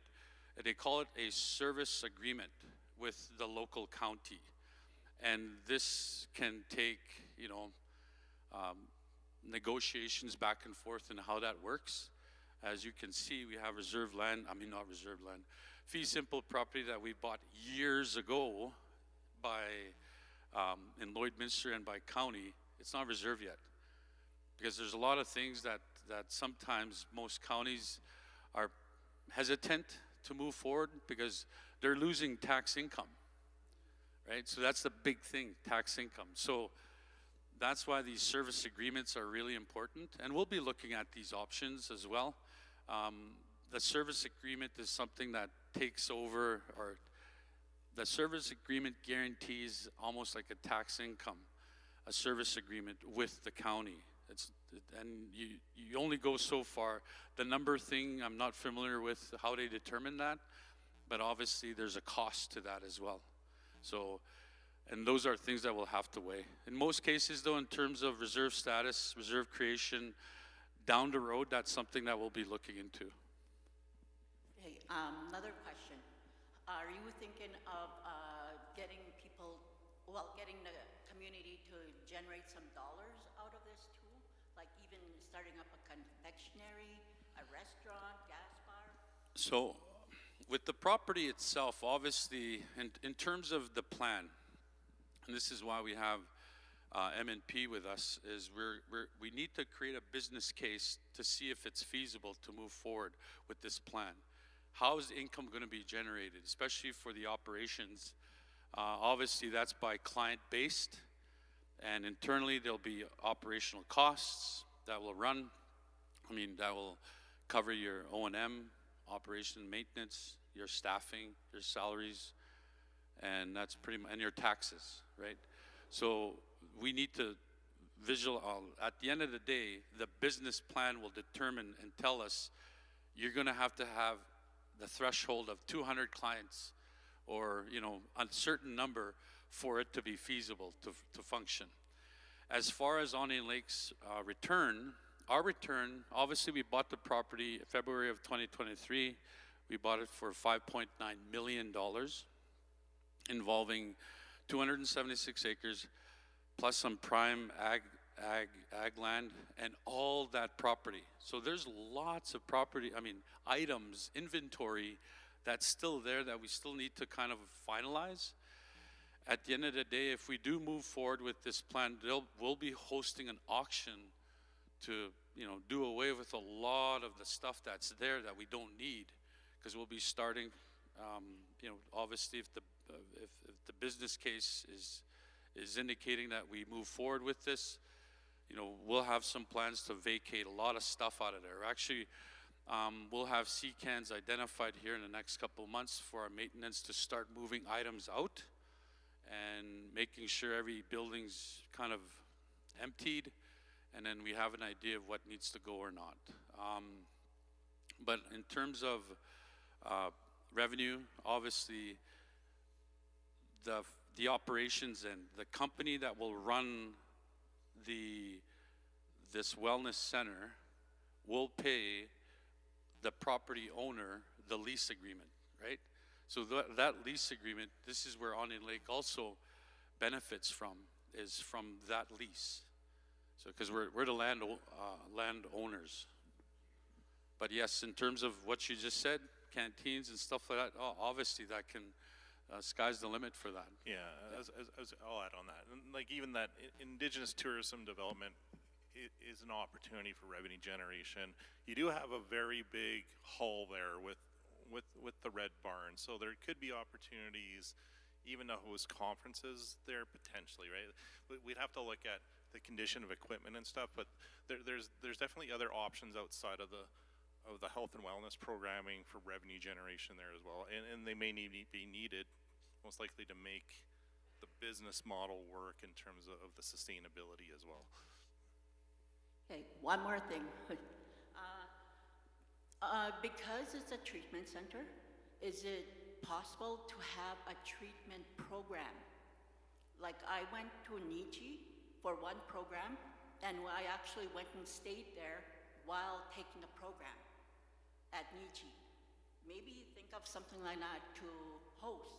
They call it a service agreement with the local county. And this can take, negotiations back and forth and how that works. As you can see, we have fee simple property that we bought years ago, by, in Lloydminster and by county, it's not reserved yet. Because there's a lot of things that sometimes most counties are hesitant to move forward because they're losing tax income, right? So that's the big thing, tax income. So that's why these service agreements are really important, and we'll be looking at these options as well. The service agreement is something that takes over, or the service agreement guarantees almost like a tax income, a service agreement with the county. And you only go so far. The number thing, I'm not familiar with how they determine that, but obviously there's a cost to that as well. So, and those are things that we'll have to weigh. In most cases though, in terms of reserve status, reserve creation, down the road, that's something that we'll be looking into. Hey, another question. Are you thinking of getting people, getting the community to generate some dollars out of this too? Like even starting up a confectionery, a restaurant, gas bar? So with the property itself, obviously, in terms of the plan, and this is why we have M&P with us, is we need to create a business case to see if it's feasible to move forward with this plan. How is the income going to be generated, especially for the operations? Obviously, that's by client-based, and internally there'll be operational costs that will run. I mean, that will cover your O&M, operation and maintenance, your staffing, your salaries, and that's pretty much, and your taxes, right? So we need to at the end of the day, the business plan will determine and tell us you're going to have the threshold of 200 clients, or a certain number for it to be feasible to function. As far as Onion Lake's return, our return, obviously we bought the property in February of 2023. We bought it for $5.9 million, involving 276 acres, plus some prime ag land, and all that property. So there's lots of property, items, inventory that's still there that we still need to kind of finalize. At the end of the day, if we do move forward with this plan, we'll be hosting an auction to do away with a lot of the stuff that's there that we don't need, because we'll be starting, obviously if the business case is indicating that we move forward with this, we'll have some plans to vacate a lot of stuff out of there. Actually, we'll have CCANs identified here in the next couple of months for our maintenance to start moving items out and making sure every building's kind of emptied, and then we have an idea of what needs to go or not. But in terms of revenue, obviously the operations and the company that will run this wellness center will pay the property owner the lease agreement, right? So that lease agreement, this is where Onion Lake also benefits from, is from that lease. So because we're the land owners. But yes, in terms of what you just said, canteens and stuff like that, obviously that can, sky's the limit for that. Yeah, I'll add on that. And like even that indigenous tourism development is an opportunity for revenue generation. You do have a very big hall there with the Red Barn, so there could be opportunities even to host conferences there potentially, right? We'd have to look at the condition of equipment and stuff, but there's definitely other options outside of the health and wellness programming for revenue generation there as well, and they may be needed most likely to make the business model work in terms of the sustainability as well. Okay, one more thing. Because it's a treatment center, is it possible to have a treatment program? Like I went to Nietzsche for one program, and I actually went and stayed there while taking the program at Nietzsche. Maybe think of something like that to host.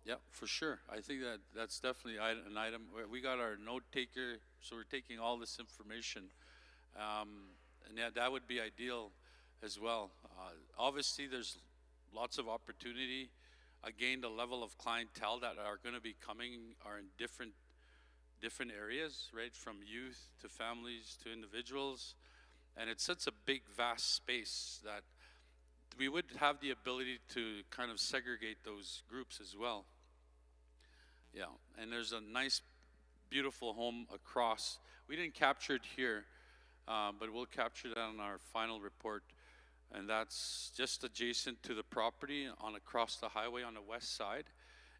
Yeah, for sure. I think that's definitely an item. We got our note taker, so we're taking all this information. And yeah, that would be ideal as well. Obviously, there's lots of opportunity. Again, the level of clientele that are going to be coming are in different areas, right? From youth to families to individuals. And it's such a big, vast space that we would have the ability to kind of segregate those groups as well. Yeah, and there's a nice, beautiful home across. We didn't capture it here, but we'll capture that on our final report. And that's just adjacent to the property on across the highway on the west side.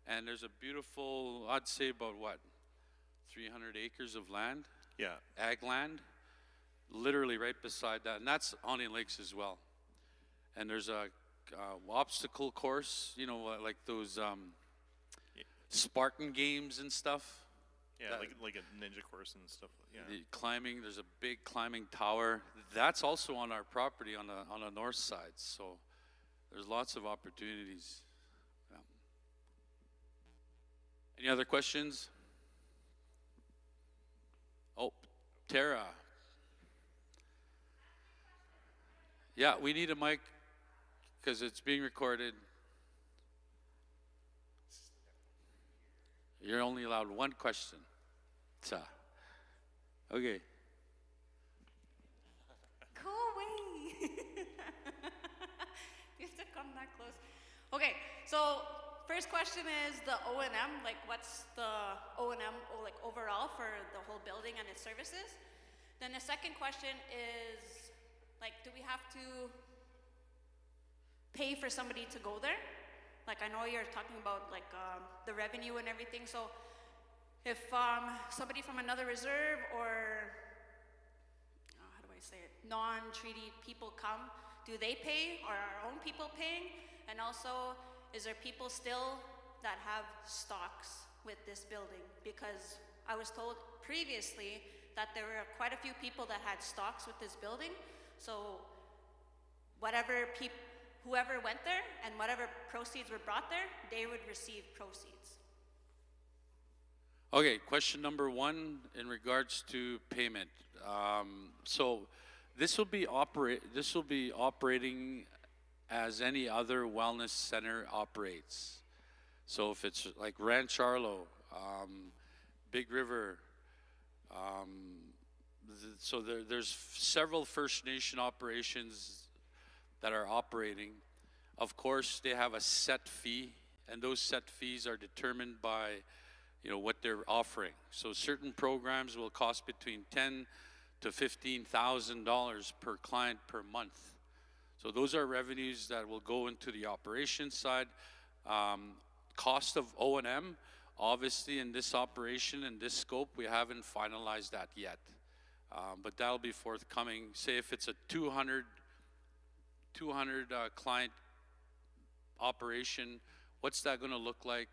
And there's a beautiful, I'd say about what, 300 acres of land, Yeah. ag land, literally right beside that. And that's Onion Lakes as well. And there's a obstacle course, you know, like those Spartan games and stuff. Yeah, like a ninja course and stuff. Yeah. The climbing, there's a big climbing tower. That's also on our property on the north side. So there's lots of opportunities. Yeah. Any other questions? Oh, Tara. Yeah, we need a mic because it's being recorded. You're only allowed one question. Okay. Go away. You have to come that close. Okay, so first question is the O&M, like what's the O&M like overall for the whole building and its services? Then the second question is, like, do we have to pay for somebody to go there? Like, I know you're talking about like the revenue and everything, so if somebody from another reserve or, how do I say it, non-treaty people come, do they pay? Are our own people paying? And also, is there people still that have stocks with this building? Because I was told previously that there were quite a few people that had stocks with this building, so whoever went there and whatever proceeds were brought there, they would receive proceeds. Okay, question number one in regards to payment. So this will be operating as any other wellness center operates. So if it's like Ranch Arlo, Big River, so there's several First Nation operations that are operating. Of course, they have a set fee, and those set fees are determined by, you know, what they're offering. So certain programs will cost between $10,000 to $15,000 per client per month. So those are revenues that will go into the operations side. Cost of O&M, obviously in this operation and this scope, we haven't finalized that yet. But that'll be forthcoming. Say if it's a 200 client operation, what's that going to look like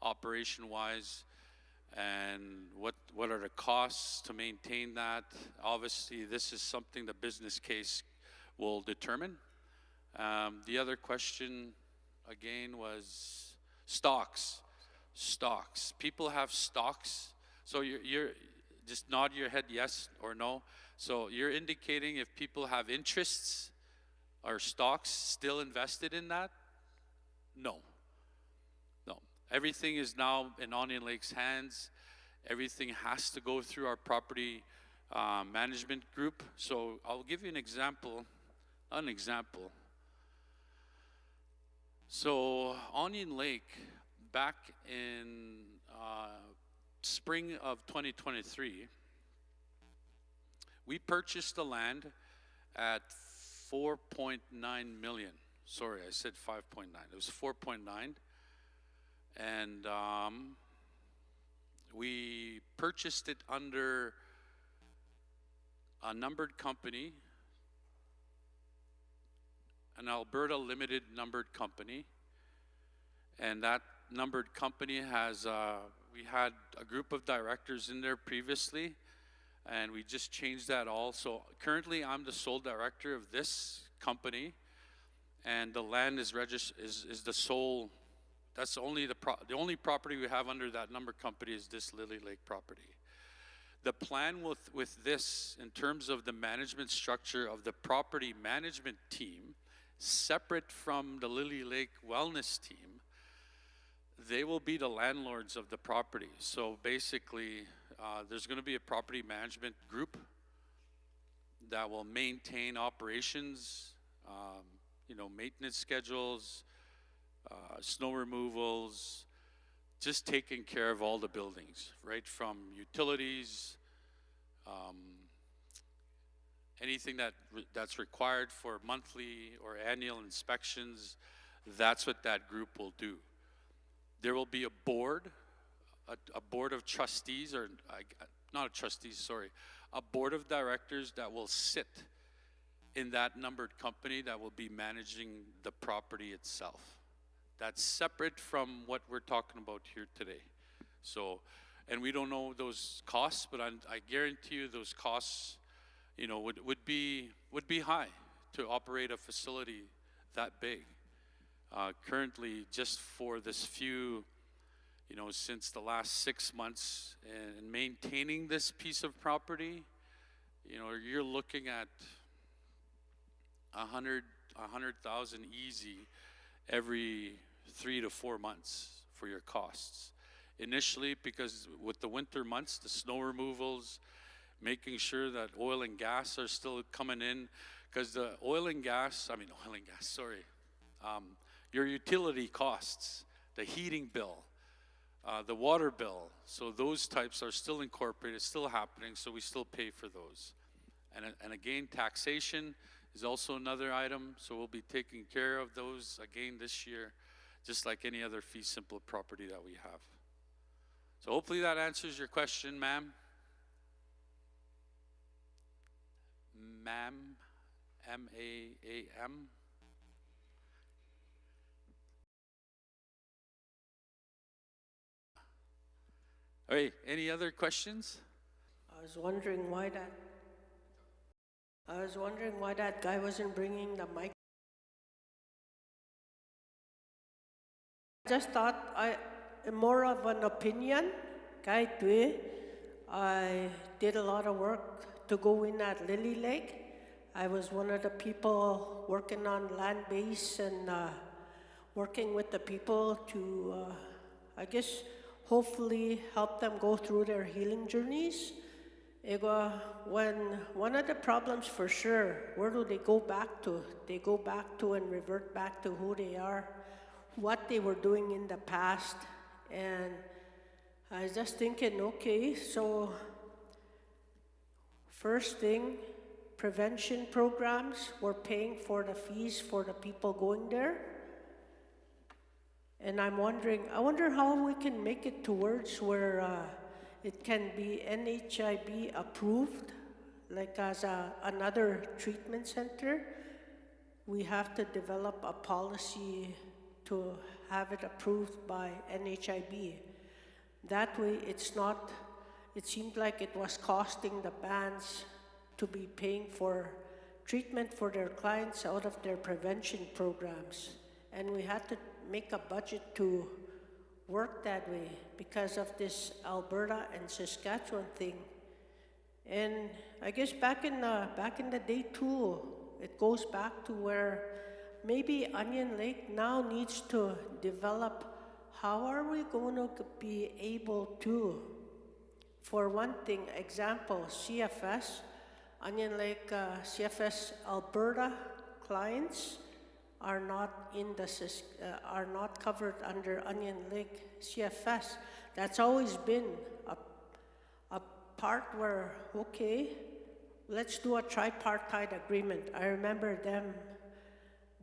operation-wise, and what are the costs to maintain that? Obviously, this is something the business case will determine. The other question, again, was stocks. Stocks. People have stocks. So you're just nod your head yes or no. So you're indicating if people have interests or stocks still invested in that? No. No. Everything is now in Onion Lake's hands. Everything has to go through our property management group. So I'll give you an example. So Onion Lake, back in spring of 2023, we purchased the land at 4.9 million. Sorry, I said 5.9. It was 4.9. And we purchased it under a numbered company, an Alberta Limited numbered company. And that numbered company has, we had a group of directors in there previously, and we just changed that all. So currently I'm the sole director of this company, and the land is the sole, that's only the only property we have under that numbered company is this Lily Lake property. The plan with this, in terms of the management structure of the property management team, separate from the Lily Lake Wellness team, They will be the landlords of the property. So basically, there's going to be a property management group that will maintain operations, maintenance schedules, snow removals, just taking care of all the buildings, right from utilities, anything that's required for monthly or annual inspections. That's what that group will do. There will be a board of trustees, or not a trustees, sorry, a board of directors that will sit in that numbered company that will be managing the property itself. That's separate from what we're talking about here today. So, and we don't know those costs, but I guarantee you those costs, would be high to operate a facility that big. Currently, just for this few, since the last 6 months and maintaining this piece of property, you're looking at 100,000 easy every 3 to 4 months for your costs. Initially, because with the winter months, the snow removals, making sure that oil and gas are still coming in, because the your utility costs, the heating bill, the water bill, so those types are still incorporated, still happening, so we still pay for those. And again, taxation is also another item, so we'll be taking care of those again this year, just like any other fee simple property that we have. So hopefully that answers your question, ma'am. Ma'am, M-A-A-M. All right, any other questions? I was wondering why that guy wasn't bringing the mic. I just thought more of an opinion. Kai Tue, I did a lot of work to go in at Lily Lake. I was one of the people working on land base and working with the people to, hopefully help them go through their healing journeys. When one of the problems for sure, where do they go back to? They go back to and revert back to who they are, what they were doing in the past. And I was just thinking, okay, so first thing, prevention programs, we're paying for the fees for the people going there. And I wonder how we can make it towards where it can be NHIB approved, like as another treatment center. We have to develop a policy to have it approved by NHIB. That way it seemed like it was costing the bands to be paying for treatment for their clients out of their prevention programs. And we had to make a budget to work that way because of this Alberta and Saskatchewan thing. And I guess back in the day too, it goes back to where maybe Onion Lake now needs to develop how are we going to be able to, for one thing, example, CFS, Onion Lake CFS Alberta clients are not are not covered under Onion Lake CFS. That's always been a part where, okay, let's do a tripartite agreement. I remember them,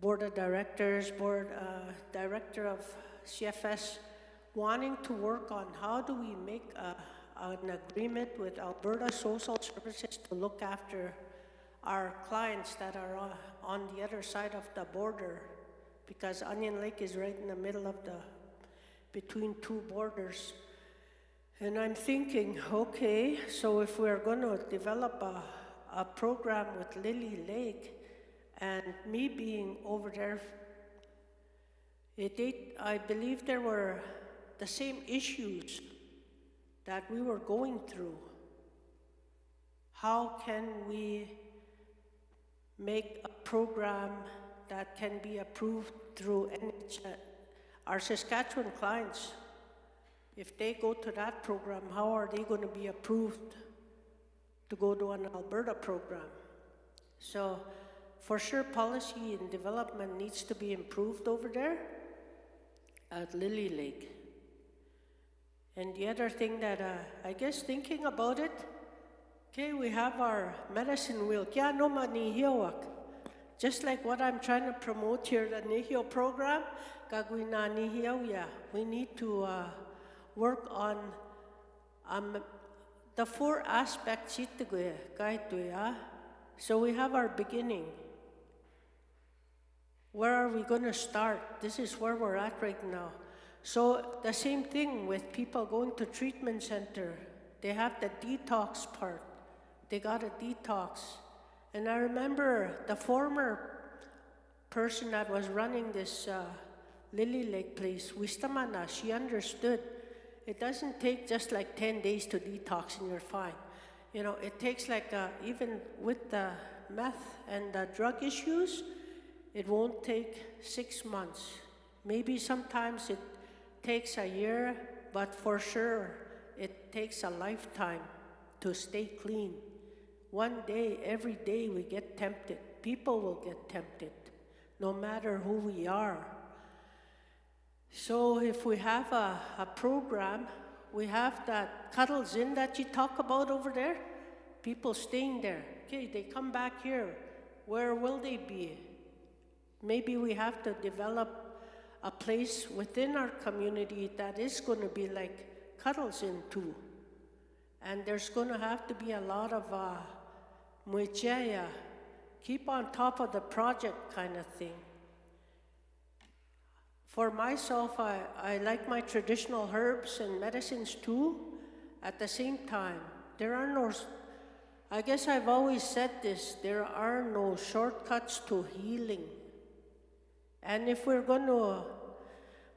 board of directors, director of CFS, wanting to work on how do we make an agreement with Alberta Social Services to look after our clients that are on the other side of the border, because Onion Lake is right in the middle of between two borders. And I'm thinking, okay, so if we're going to develop a program with Lily Lake, and me being over there, I believe there were the same issues that we were going through. How can we make a program that can be approved through our Saskatchewan clients, if they go to that program, how are they going to be approved to go to an Alberta program? So for sure, policy and development needs to be improved over there at Lily Lake. And the other thing that I guess thinking about it, okay, we have our medicine wheel. Kya no manihiyawak. Just like what I'm trying to promote here, the Nihio program, kagui na nihiyaw. We need to work on the 4 aspects. So we have our beginning. Where are we going to start? This is where we're at right now. So the same thing with people going to treatment center. They have the detox part. They got a detox. And I remember the former person that was running this Lily Lake place, Wistamana, she understood it doesn't take just like 10 days to detox and you're fine. You know, it takes like, even with the meth and the drug issues, it won't take 6 months. Maybe sometimes it takes a year, but for sure it takes a lifetime to stay clean. One day, every day we get tempted. People will get tempted, no matter who we are. So if we have a program, we have that Cuddles In that you talk about over there, people staying there. Okay, they come back here. Where will they be? Maybe we have to develop a place within our community that is going to be like Cuddles In too. And there's going to have to be a lot of muichaya, keep on top of the project kind of thing. For myself, I like my traditional herbs and medicines too. At the same time, there are no, I guess I've always said this, there are no shortcuts to healing. And if we're going to,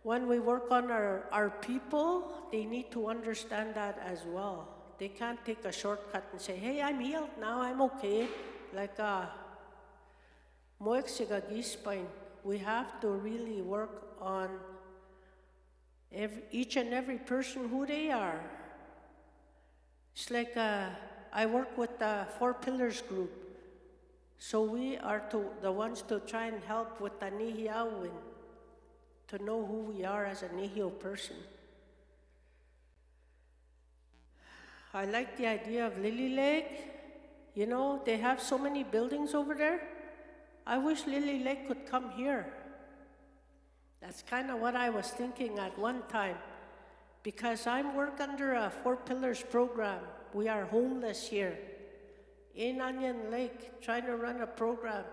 when we work on our people, they need to understand that as well. They can't take a shortcut and say, hey, I'm healed now, I'm okay. Like we have to really work on each and every person who they are. It's like I work with the 4 Pillars group. So we are the ones to try and help with the Nihiawin, to know who we are as a Nihio person. I like the idea of Lily Lake. You know, they have so many buildings over there. I wish Lily Lake could come here. That's kind of what I was thinking at one time. Because I work under a 4 Pillars program. We are homeless here in Onion Lake, trying to run a program.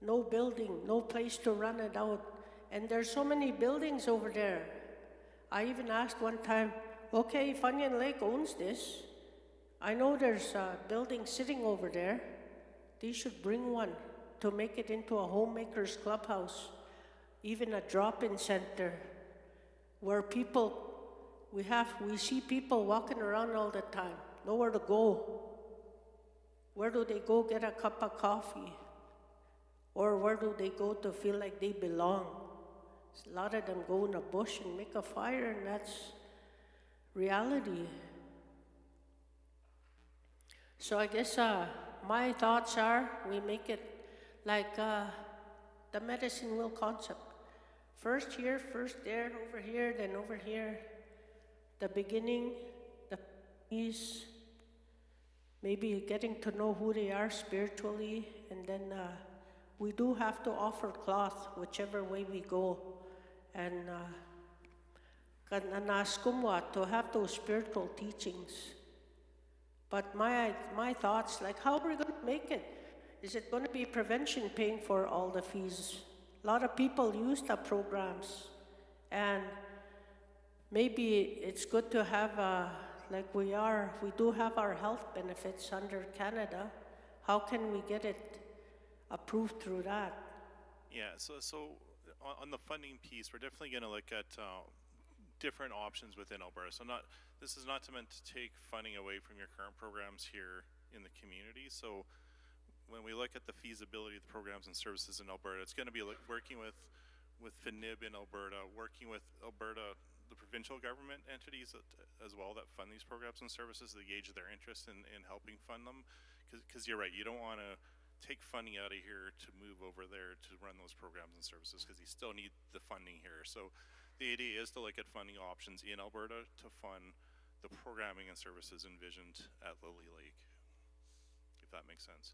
No building, no place to run it out. And there's so many buildings over there. I even asked one time, okay, if Onion Lake owns this, I know there's a building sitting over there. They should bring one to make it into a homemaker's clubhouse, even a drop-in center where people, we see people walking around all the time, nowhere to go. Where do they go get a cup of coffee? Or where do they go to feel like they belong? A lot of them go in a bush and make a fire, and that's reality. So I guess my thoughts are we make it like the medicine wheel concept. First here, first there, over here, then over here. The beginning, the peace, maybe getting to know who they are spiritually, and then we do have to offer cloth whichever way we go. And to have those spiritual teachings. But my thoughts, like, how are we going to make it? Is it going to be prevention paying for all the fees? A lot of people use the programs, and maybe it's good to have, like we do have our health benefits under Canada. How can we get it approved through that? Yeah, so on the funding piece, we're definitely going to look at different options within Alberta. So this is not meant to take funding away from your current programs here in the community. So when we look at the feasibility of the programs and services in Alberta, it's going to be working with with FNIB in Alberta, working with Alberta, the provincial government entities as well that fund these programs and services to gauge their interest in helping fund them. Because you're right, you don't want to take funding out of here to move over there to run those programs and services, because you still need the funding here. So the idea is to look at funding options in Alberta to fund the programming and services envisioned at Lily Lake, if that makes sense.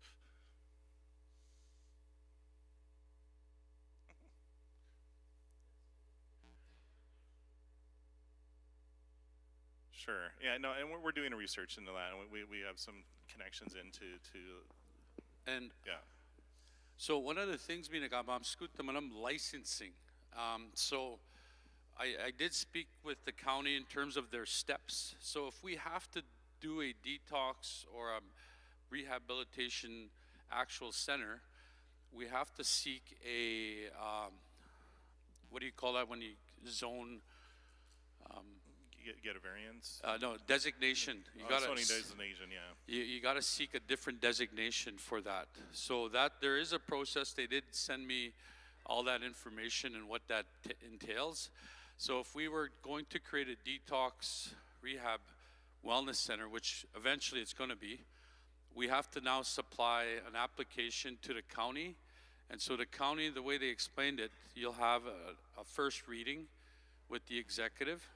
Sure. Yeah. No. And we're doing research into that, and we have some connections into And yeah. so one of the things being licensing. So I did speak with the county in terms of their steps. So if we have to do a detox or a rehabilitation actual center, we have to seek a, what do you call that when you zone? Get a variance. No, designation. You gotta zoning designation, yeah. You got to seek a different designation for that. So that there is a process. They did send me all that information and what that entails. So if we were going to create a detox rehab wellness center, which eventually it's going to be, we have to now supply an application to the county. And so the county, the way they explained it, you'll have a first reading with the executive,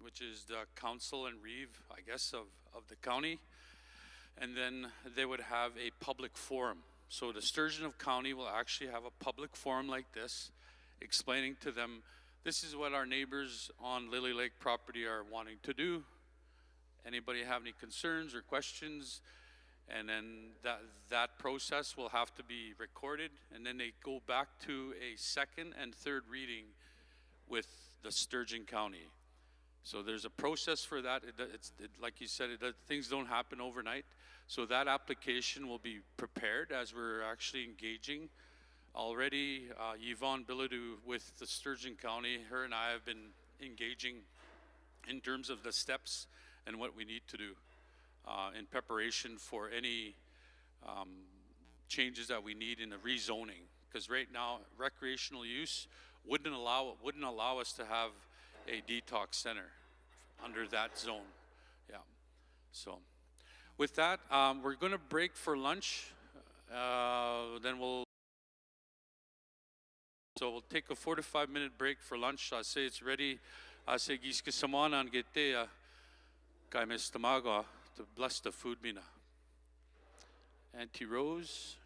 which is the council and reeve, I guess, of the county. And then they would have a public forum. So the Sturgeon of County will actually have a public forum like this, explaining to them, this is what our neighbors on Lily Lake property are wanting to do. Anybody have any concerns or questions? And then that process will have to be recorded, and then they go back to a second and third reading with the Sturgeon County. So there's a process for that. Like you said, things don't happen overnight. So that application will be prepared as we're actually engaging. Already, Yvonne Bilodeau with the Sturgeon County, her and I have been engaging in terms of the steps and what we need to do in preparation for any changes that we need in the rezoning. Because right now, recreational use wouldn't allow us to have a detox center under that zone. Yeah. So with that, we're going to break for lunch. Then we'll take a 4 to 5 minute break for lunch. I say it's ready. I say giske samana an gete kai me stamaga to bless the food mina. Auntie Rose.